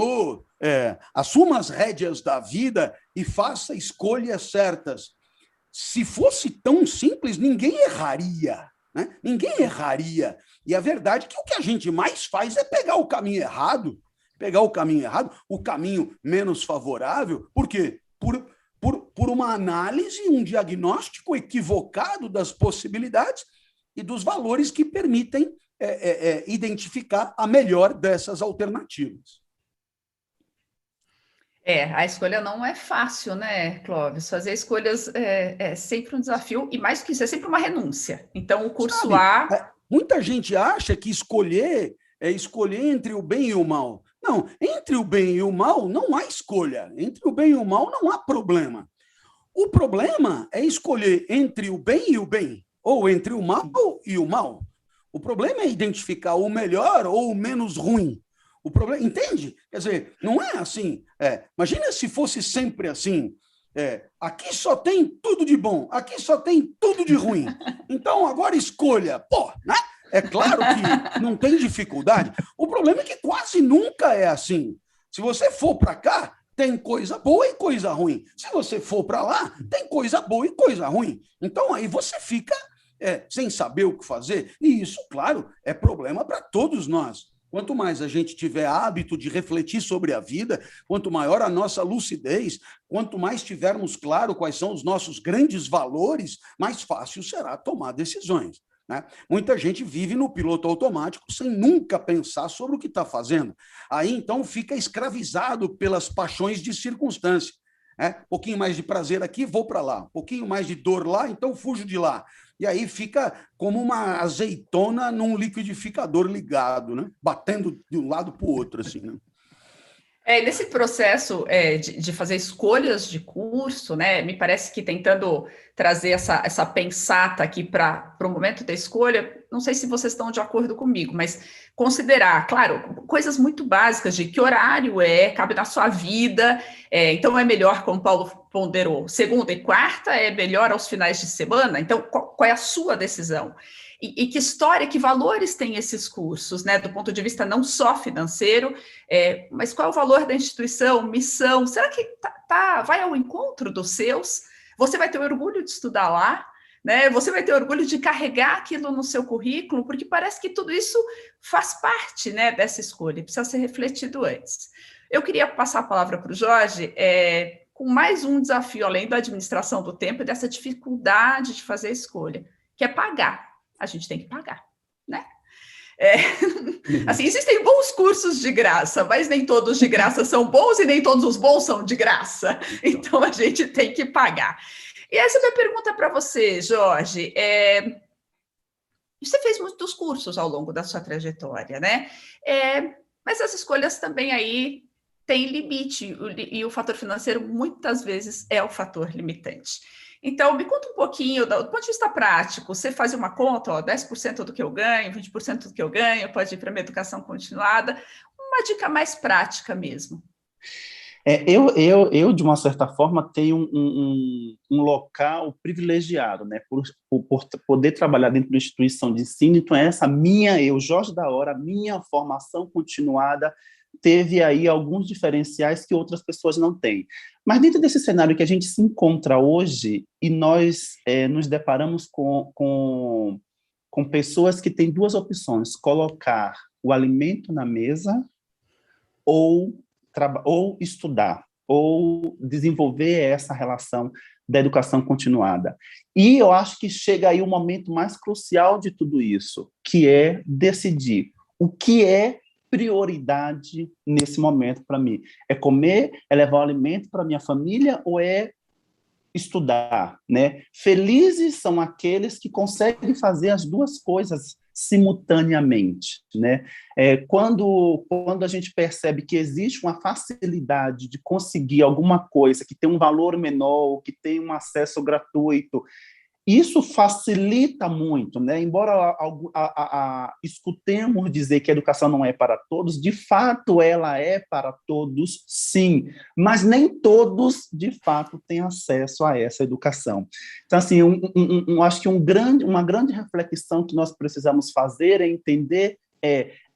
assuma as rédeas da vida e faça escolhas certas. Se fosse tão simples, ninguém erraria, né? Ninguém erraria. E a verdade é que o que a gente mais faz é pegar o caminho errado, o caminho menos favorável. Por quê? Por uma análise, um diagnóstico equivocado das possibilidades e dos valores que permitem identificar a melhor dessas alternativas. A escolha não é fácil, né, Clóvis? Fazer escolhas é sempre um desafio, e mais do que isso, é sempre uma renúncia. Então, o curso A... Muita gente acha que escolher é escolher entre o bem e o mal. Não, entre o bem e o mal não há escolha. Entre o bem e o mal não há problema. O problema é escolher entre o bem e o bem, ou entre o mal e o mal. O problema é identificar o melhor ou o menos ruim. O problema, entende? Quer dizer, não é assim. Imagina se fosse sempre assim. Aqui só tem tudo de bom, aqui só tem tudo de ruim. Então, agora escolha. Pô, né? É claro que não tem dificuldade. O problema é que quase nunca é assim. Se você for para cá, tem coisa boa e coisa ruim. Se você for para lá, tem coisa boa e coisa ruim. Então, aí você fica sem saber o que fazer. E isso, claro, é problema para todos nós. Quanto mais a gente tiver hábito de refletir sobre a vida, quanto maior a nossa lucidez, quanto mais tivermos claro quais são os nossos grandes valores, mais fácil será tomar decisões. Né? Muita gente vive no piloto automático sem nunca pensar sobre o que está fazendo. Aí, então, fica escravizado pelas paixões de circunstância. Um pouquinho mais de prazer aqui, vou para lá. Um pouquinho mais de dor lá, então fujo de lá. E aí fica como uma azeitona num liquidificador ligado, né? Batendo de um lado para o outro, assim, né? Nesse processo de fazer escolhas de curso, né, me parece que tentando trazer essa pensata aqui para o momento da escolha, não sei se vocês estão de acordo comigo, mas considerar, claro, coisas muito básicas de que horário cabe na sua vida, então é melhor, como o Paulo ponderou, segunda e quarta, é melhor aos finais de semana, então qual é a sua decisão? E que história, que valores têm esses cursos, né, do ponto de vista não só financeiro, mas qual é o valor da instituição, missão? Será que vai ao encontro dos seus? Você vai ter orgulho de estudar lá, né? Você vai ter orgulho de carregar aquilo no seu currículo, porque parece que tudo isso faz parte, né, dessa escolha, precisa ser refletido antes. Eu queria passar a palavra para o Jorge, com mais um desafio, além da administração do tempo e dessa dificuldade de fazer a escolha, que é pagar. A gente tem que pagar, né? Assim, existem bons cursos de graça, mas nem todos de graça são bons e nem todos os bons são de graça. Então, a gente tem que pagar. E essa é a minha pergunta para você, Jorge. Você fez muitos cursos ao longo da sua trajetória, né? Mas as escolhas também aí têm limite, e o fator financeiro muitas vezes é o fator limitante. Então, me conta um pouquinho, do ponto de vista prático, você faz uma conta, 10% do que eu ganho, 20% do que eu ganho, pode ir para a minha educação continuada, uma dica mais prática mesmo. Eu, de uma certa forma, tenho um local privilegiado, né, por poder trabalhar dentro de uma instituição de ensino. Então, Jorge da Hora, minha formação continuada, teve aí alguns diferenciais que outras pessoas não têm. Mas dentro desse cenário que a gente se encontra hoje, e nós nos deparamos com pessoas que têm duas opções: colocar o alimento na mesa ou estudar, ou desenvolver essa relação da educação continuada. E eu acho que chega aí o momento mais crucial de tudo isso, que é decidir o que é prioridade nesse momento para mim. É comer, é levar o alimento para minha família ou é estudar, né? Felizes são aqueles que conseguem fazer as duas coisas simultaneamente, né? Quando a gente percebe que existe uma facilidade de conseguir alguma coisa que tem um valor menor, que tem um acesso gratuito, isso facilita muito, né? Embora escutemos dizer que a educação não é para todos, de fato ela é para todos, sim, mas nem todos, de fato, têm acesso a essa educação. Então, assim, acho que uma grande reflexão que nós precisamos fazer é entender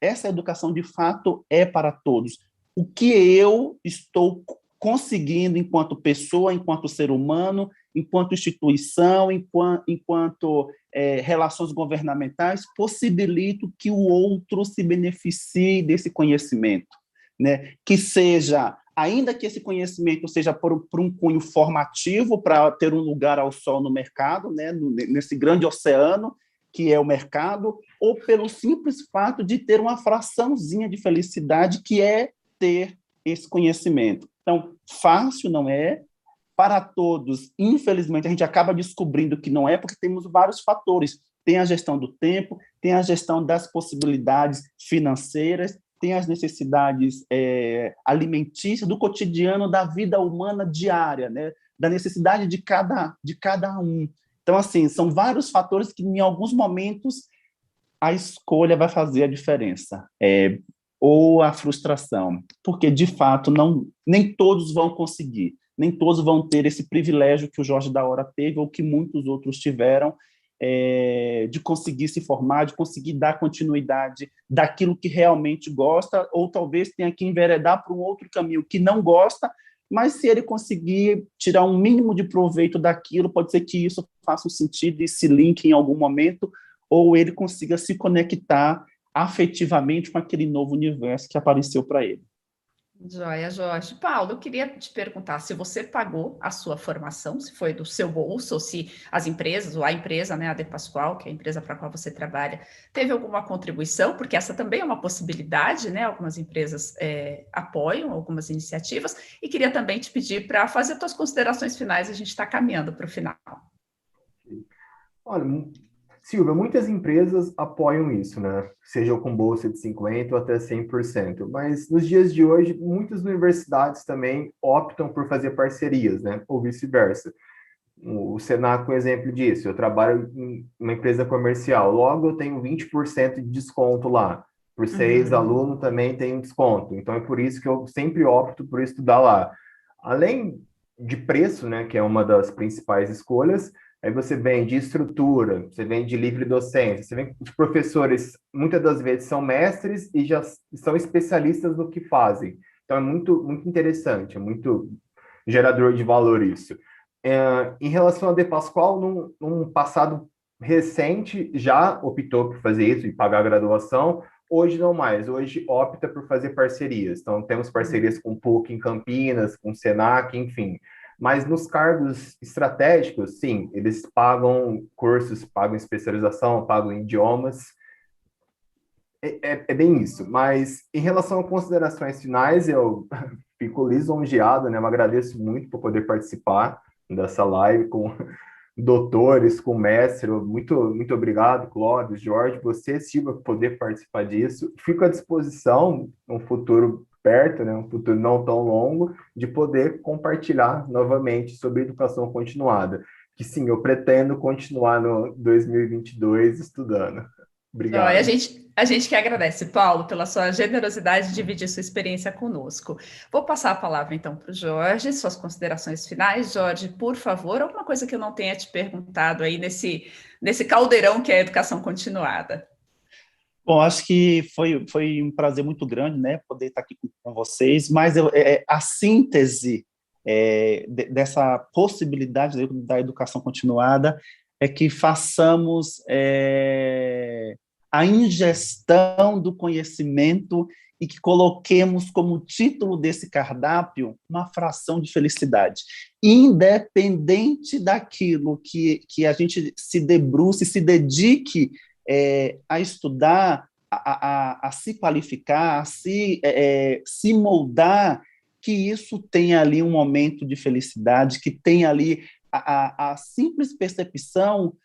essa educação, de fato, é para todos. O que eu estou conseguindo enquanto pessoa, enquanto ser humano, enquanto instituição, enquanto relações governamentais, possibilito que o outro se beneficie desse conhecimento, né? Que seja, ainda que esse conhecimento seja por um cunho formativo, para ter um lugar ao sol no mercado, né? Nesse grande oceano que é o mercado, ou pelo simples fato de ter uma fraçãozinha de felicidade, que é ter esse conhecimento. Então, fácil não é. Para todos, infelizmente, a gente acaba descobrindo que não é, porque temos vários fatores. tem a gestão do tempo, tem a gestão das possibilidades financeiras, tem as necessidades alimentícias do cotidiano da vida humana diária, né? Da necessidade de cada um. Então, assim, são vários fatores que, em alguns momentos, a escolha vai fazer a diferença, ou a frustração, porque, de fato, nem todos vão conseguir, nem todos vão ter esse privilégio que o Jorge da Hora teve, ou que muitos outros tiveram, de conseguir se formar, de conseguir dar continuidade daquilo que realmente gosta, ou talvez tenha que enveredar para um outro caminho que não gosta, mas se ele conseguir tirar um mínimo de proveito daquilo, pode ser que isso faça um sentido e se linke em algum momento, ou ele consiga se conectar afetivamente com aquele novo universo que apareceu para ele. Joia, Jorge. Paulo, eu queria te perguntar se você pagou a sua formação, se foi do seu bolso, ou se as empresas, ou a empresa, né, a De Pascoal, que é a empresa para a qual você trabalha, teve alguma contribuição, porque essa também é uma possibilidade, né? Algumas empresas apoiam algumas iniciativas, e queria também te pedir para fazer suas considerações finais, a gente está caminhando para o final. Olha, Silvia, muitas empresas apoiam isso, né? Seja com bolsa de 50% ou até 100%. Mas nos dias de hoje, muitas universidades também optam por fazer parcerias, né? Ou vice-versa. O Senac é um exemplo disso. Eu trabalho em uma empresa comercial, logo eu tenho 20% de desconto lá. Por ser ex-aluno também tem desconto. Então é por isso que eu sempre opto por estudar lá. Além de preço, né, que é uma das principais escolhas, aí você vem de estrutura, você vem de livre docência, você vem de professores, muitas das vezes são mestres e já são especialistas no que fazem. Então é muito, muito interessante, é muito gerador de valor isso. Em relação a De Pascoal, num passado recente, já optou por fazer isso e pagar a graduação, hoje não mais, hoje opta por fazer parcerias. Então temos parcerias com o PUC em Campinas, com o Senac, enfim. Mas nos cargos estratégicos, sim, eles pagam cursos, pagam especialização, pagam idiomas. É bem isso. Mas em relação a considerações finais, eu fico lisonjeado, né? Eu agradeço muito por poder participar dessa live com doutores, com mestre. Muito, muito obrigado, Clóvis, Jorge, você, Silva, por poder participar disso. Fico à disposição, no futuro perto, né, um futuro não tão longo, de poder compartilhar novamente sobre educação continuada. Que sim, eu pretendo continuar no 2022 estudando. Obrigado. A gente que agradece, Paulo, pela sua generosidade de dividir sua experiência conosco. Vou passar a palavra, então, para o Jorge, suas considerações finais. Jorge, por favor, alguma coisa que eu não tenha te perguntado aí nesse caldeirão que é a educação continuada. Bom, acho que foi um prazer muito grande, né, poder estar aqui com vocês, mas a síntese dessa possibilidade da educação continuada é que façamos a ingestão do conhecimento e que coloquemos como título desse cardápio uma fração de felicidade, independente daquilo que a gente se debruce, se dedique a estudar, a se qualificar, a se moldar, que isso tenha ali um momento de felicidade, que tenha ali a simples percepção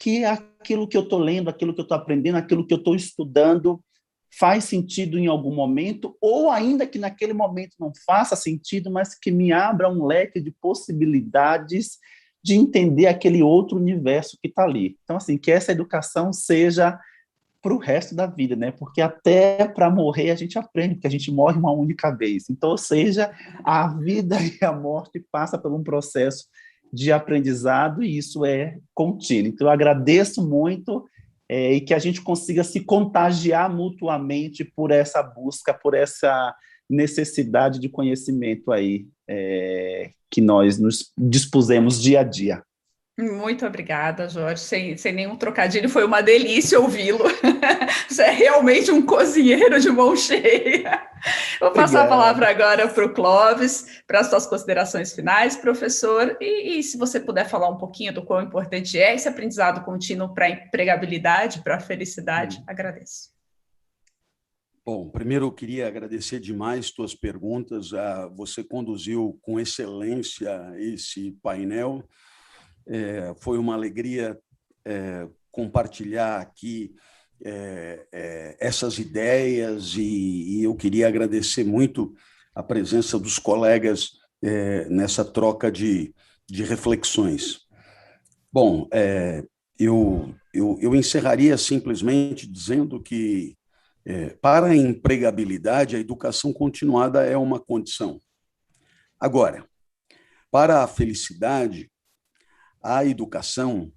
que aquilo que eu estou lendo, aquilo que eu estou aprendendo, aquilo que eu estou estudando faz sentido em algum momento, ou ainda que naquele momento não faça sentido, mas que me abra um leque de possibilidades de entender aquele outro universo que está ali. Então, assim, que essa educação seja para o resto da vida, né? Porque até para morrer a gente aprende, porque a gente morre uma única vez. Então, ou seja, a vida e a morte passam por um processo de aprendizado e isso é contínuo. Então, eu agradeço muito e que a gente consiga se contagiar mutuamente por essa busca, por essa necessidade de conhecimento aí que nós nos dispusemos dia a dia. Muito obrigada, Jorge. Sem nenhum trocadilho, foi uma delícia ouvi-lo. Você é realmente um cozinheiro de mão cheia. Vou passar a palavra agora para o Clóvis, para as suas considerações finais, professor, e se você puder falar um pouquinho do quão importante é esse aprendizado contínuo para a empregabilidade, para a felicidade, agradeço. Bom, primeiro eu queria agradecer demais tuas perguntas. Você conduziu com excelência esse painel. Foi uma alegria compartilhar aqui essas ideias e eu queria agradecer muito a presença dos colegas nessa troca de reflexões. Bom, eu encerraria simplesmente dizendo que, para a empregabilidade, a educação continuada é uma condição. Agora, para a felicidade, a educação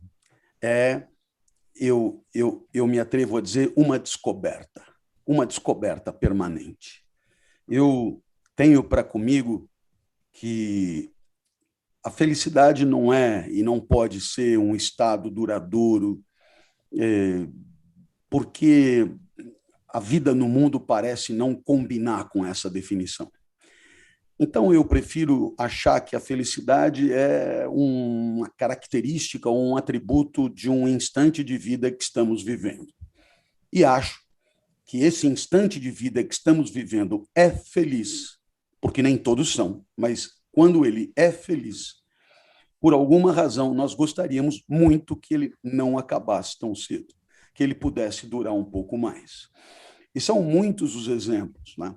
eu me atrevo a dizer, uma descoberta permanente. Eu tenho para comigo que a felicidade não é e não pode ser um estado duradouro, porque a vida no mundo parece não combinar com essa definição. Então, eu prefiro achar que a felicidade é uma característica ou um atributo de um instante de vida que estamos vivendo. E acho que esse instante de vida que estamos vivendo é feliz, porque nem todos são, mas quando ele é feliz, por alguma razão, nós gostaríamos muito que ele não acabasse tão cedo, que ele pudesse durar um pouco mais. E são muitos os exemplos, né?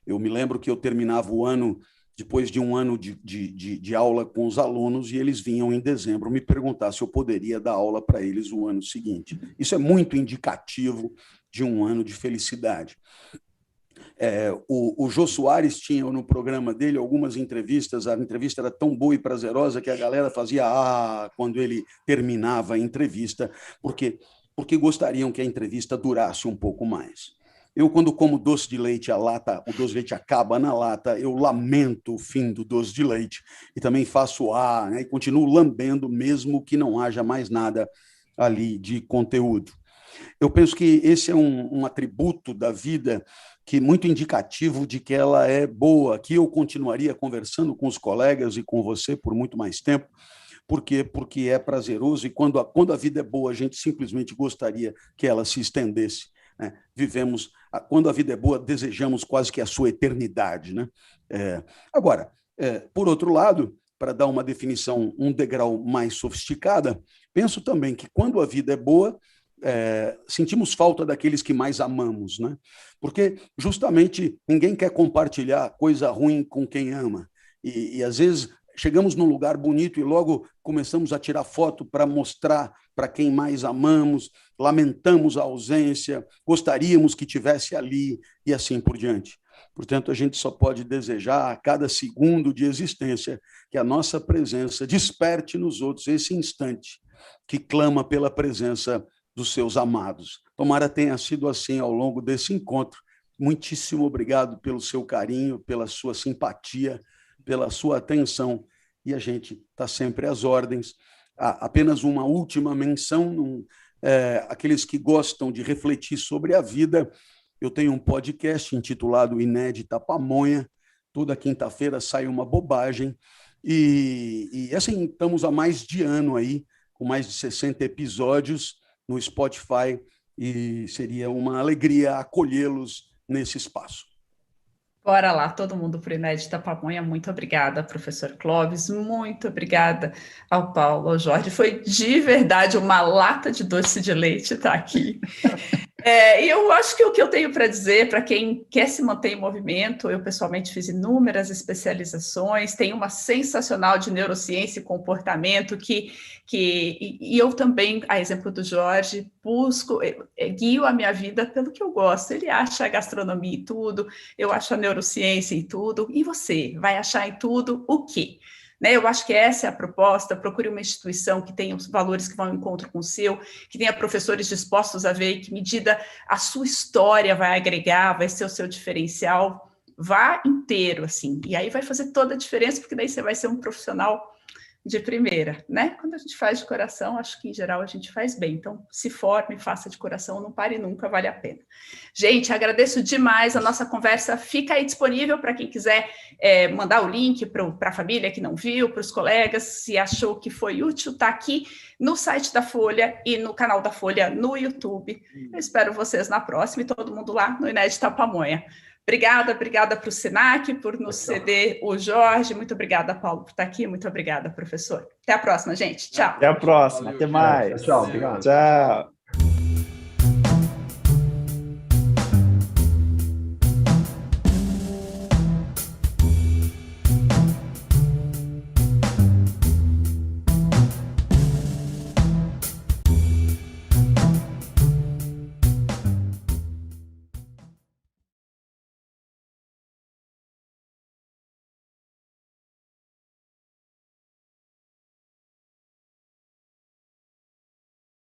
Eu me lembro que eu terminava o ano, depois de um ano de aula com os alunos, e eles vinham em dezembro me perguntar se eu poderia dar aula para eles o ano seguinte. Isso é muito indicativo de um ano de felicidade. O Jô Soares tinha no programa dele algumas entrevistas, a entrevista era tão boa e prazerosa que a galera fazia quando ele terminava a entrevista, porque gostariam que a entrevista durasse um pouco mais. Eu, quando como doce de leite, o doce de leite acaba na lata, eu lamento o fim do doce de leite e também faço né, e continuo lambendo, mesmo que não haja mais nada ali de conteúdo. Eu penso que esse é um atributo da vida que é muito indicativo de que ela é boa, que eu continuaria conversando com os colegas e com você por muito mais tempo. Por quê? Porque é prazeroso e quando a vida é boa, a gente simplesmente gostaria que ela se estendesse. Né? Quando a vida é boa, desejamos quase que a sua eternidade. Né? Agora, por outro lado, para dar uma definição um degrau mais sofisticada, penso também que quando a vida é boa, sentimos falta daqueles que mais amamos, né? Porque justamente ninguém quer compartilhar coisa ruim com quem ama. E às vezes chegamos num lugar bonito e logo começamos a tirar foto para mostrar para quem mais amamos, lamentamos a ausência, gostaríamos que tivesse ali e assim por diante. Portanto, a gente só pode desejar a cada segundo de existência que a nossa presença desperte nos outros esse instante que clama pela presença dos seus amados. Tomara tenha sido assim ao longo desse encontro. Muitíssimo obrigado pelo seu carinho, pela sua simpatia, pela sua atenção, e a gente está sempre às ordens. Apenas uma última menção, aqueles que gostam de refletir sobre a vida, eu tenho um podcast intitulado Inédita Pamonha, toda quinta-feira sai uma bobagem, e assim, estamos há mais de ano aí, com mais de 60 episódios no Spotify, e seria uma alegria acolhê-los nesse espaço. Bora lá, todo mundo para o Inédita Pamonha. Muito obrigada, professor Clóvis. Muito obrigada ao Paulo, ao Jorge. Foi de verdade uma lata de doce de leite estar aqui. E eu acho que o que eu tenho para dizer para quem quer se manter em movimento, eu pessoalmente fiz inúmeras especializações, tenho uma sensacional de neurociência e comportamento e eu também, a exemplo do Jorge, guio a minha vida pelo que eu gosto. Ele acha a gastronomia e tudo, eu acho a neurociência e tudo, e você vai achar em tudo o quê? Eu acho que essa é a proposta. Procure uma instituição que tenha os valores que vão ao encontro com o seu, que tenha professores dispostos a ver em que medida a sua história vai agregar, vai ser o seu diferencial. Vá inteiro, assim, e aí vai fazer toda a diferença, porque daí você vai ser um profissional de primeira, né? Quando a gente faz de coração, acho que em geral a gente faz bem. Então, se forme, faça de coração, não pare nunca, vale a pena. Gente, agradeço demais, a nossa conversa fica aí disponível para quem quiser mandar o link para a família que não viu, para os colegas, se achou que foi útil, está aqui no site da Folha e no canal da Folha no YouTube. Eu espero vocês na próxima e todo mundo lá no Inédita Pamonha. Obrigada para o SENAC por nos ceder o Jorge. Muito obrigada, Paulo, por estar aqui. Muito obrigada, professor. Até a próxima, gente. Tchau. Até a próxima. Valeu, até mais. Tchau, obrigado. Tchau.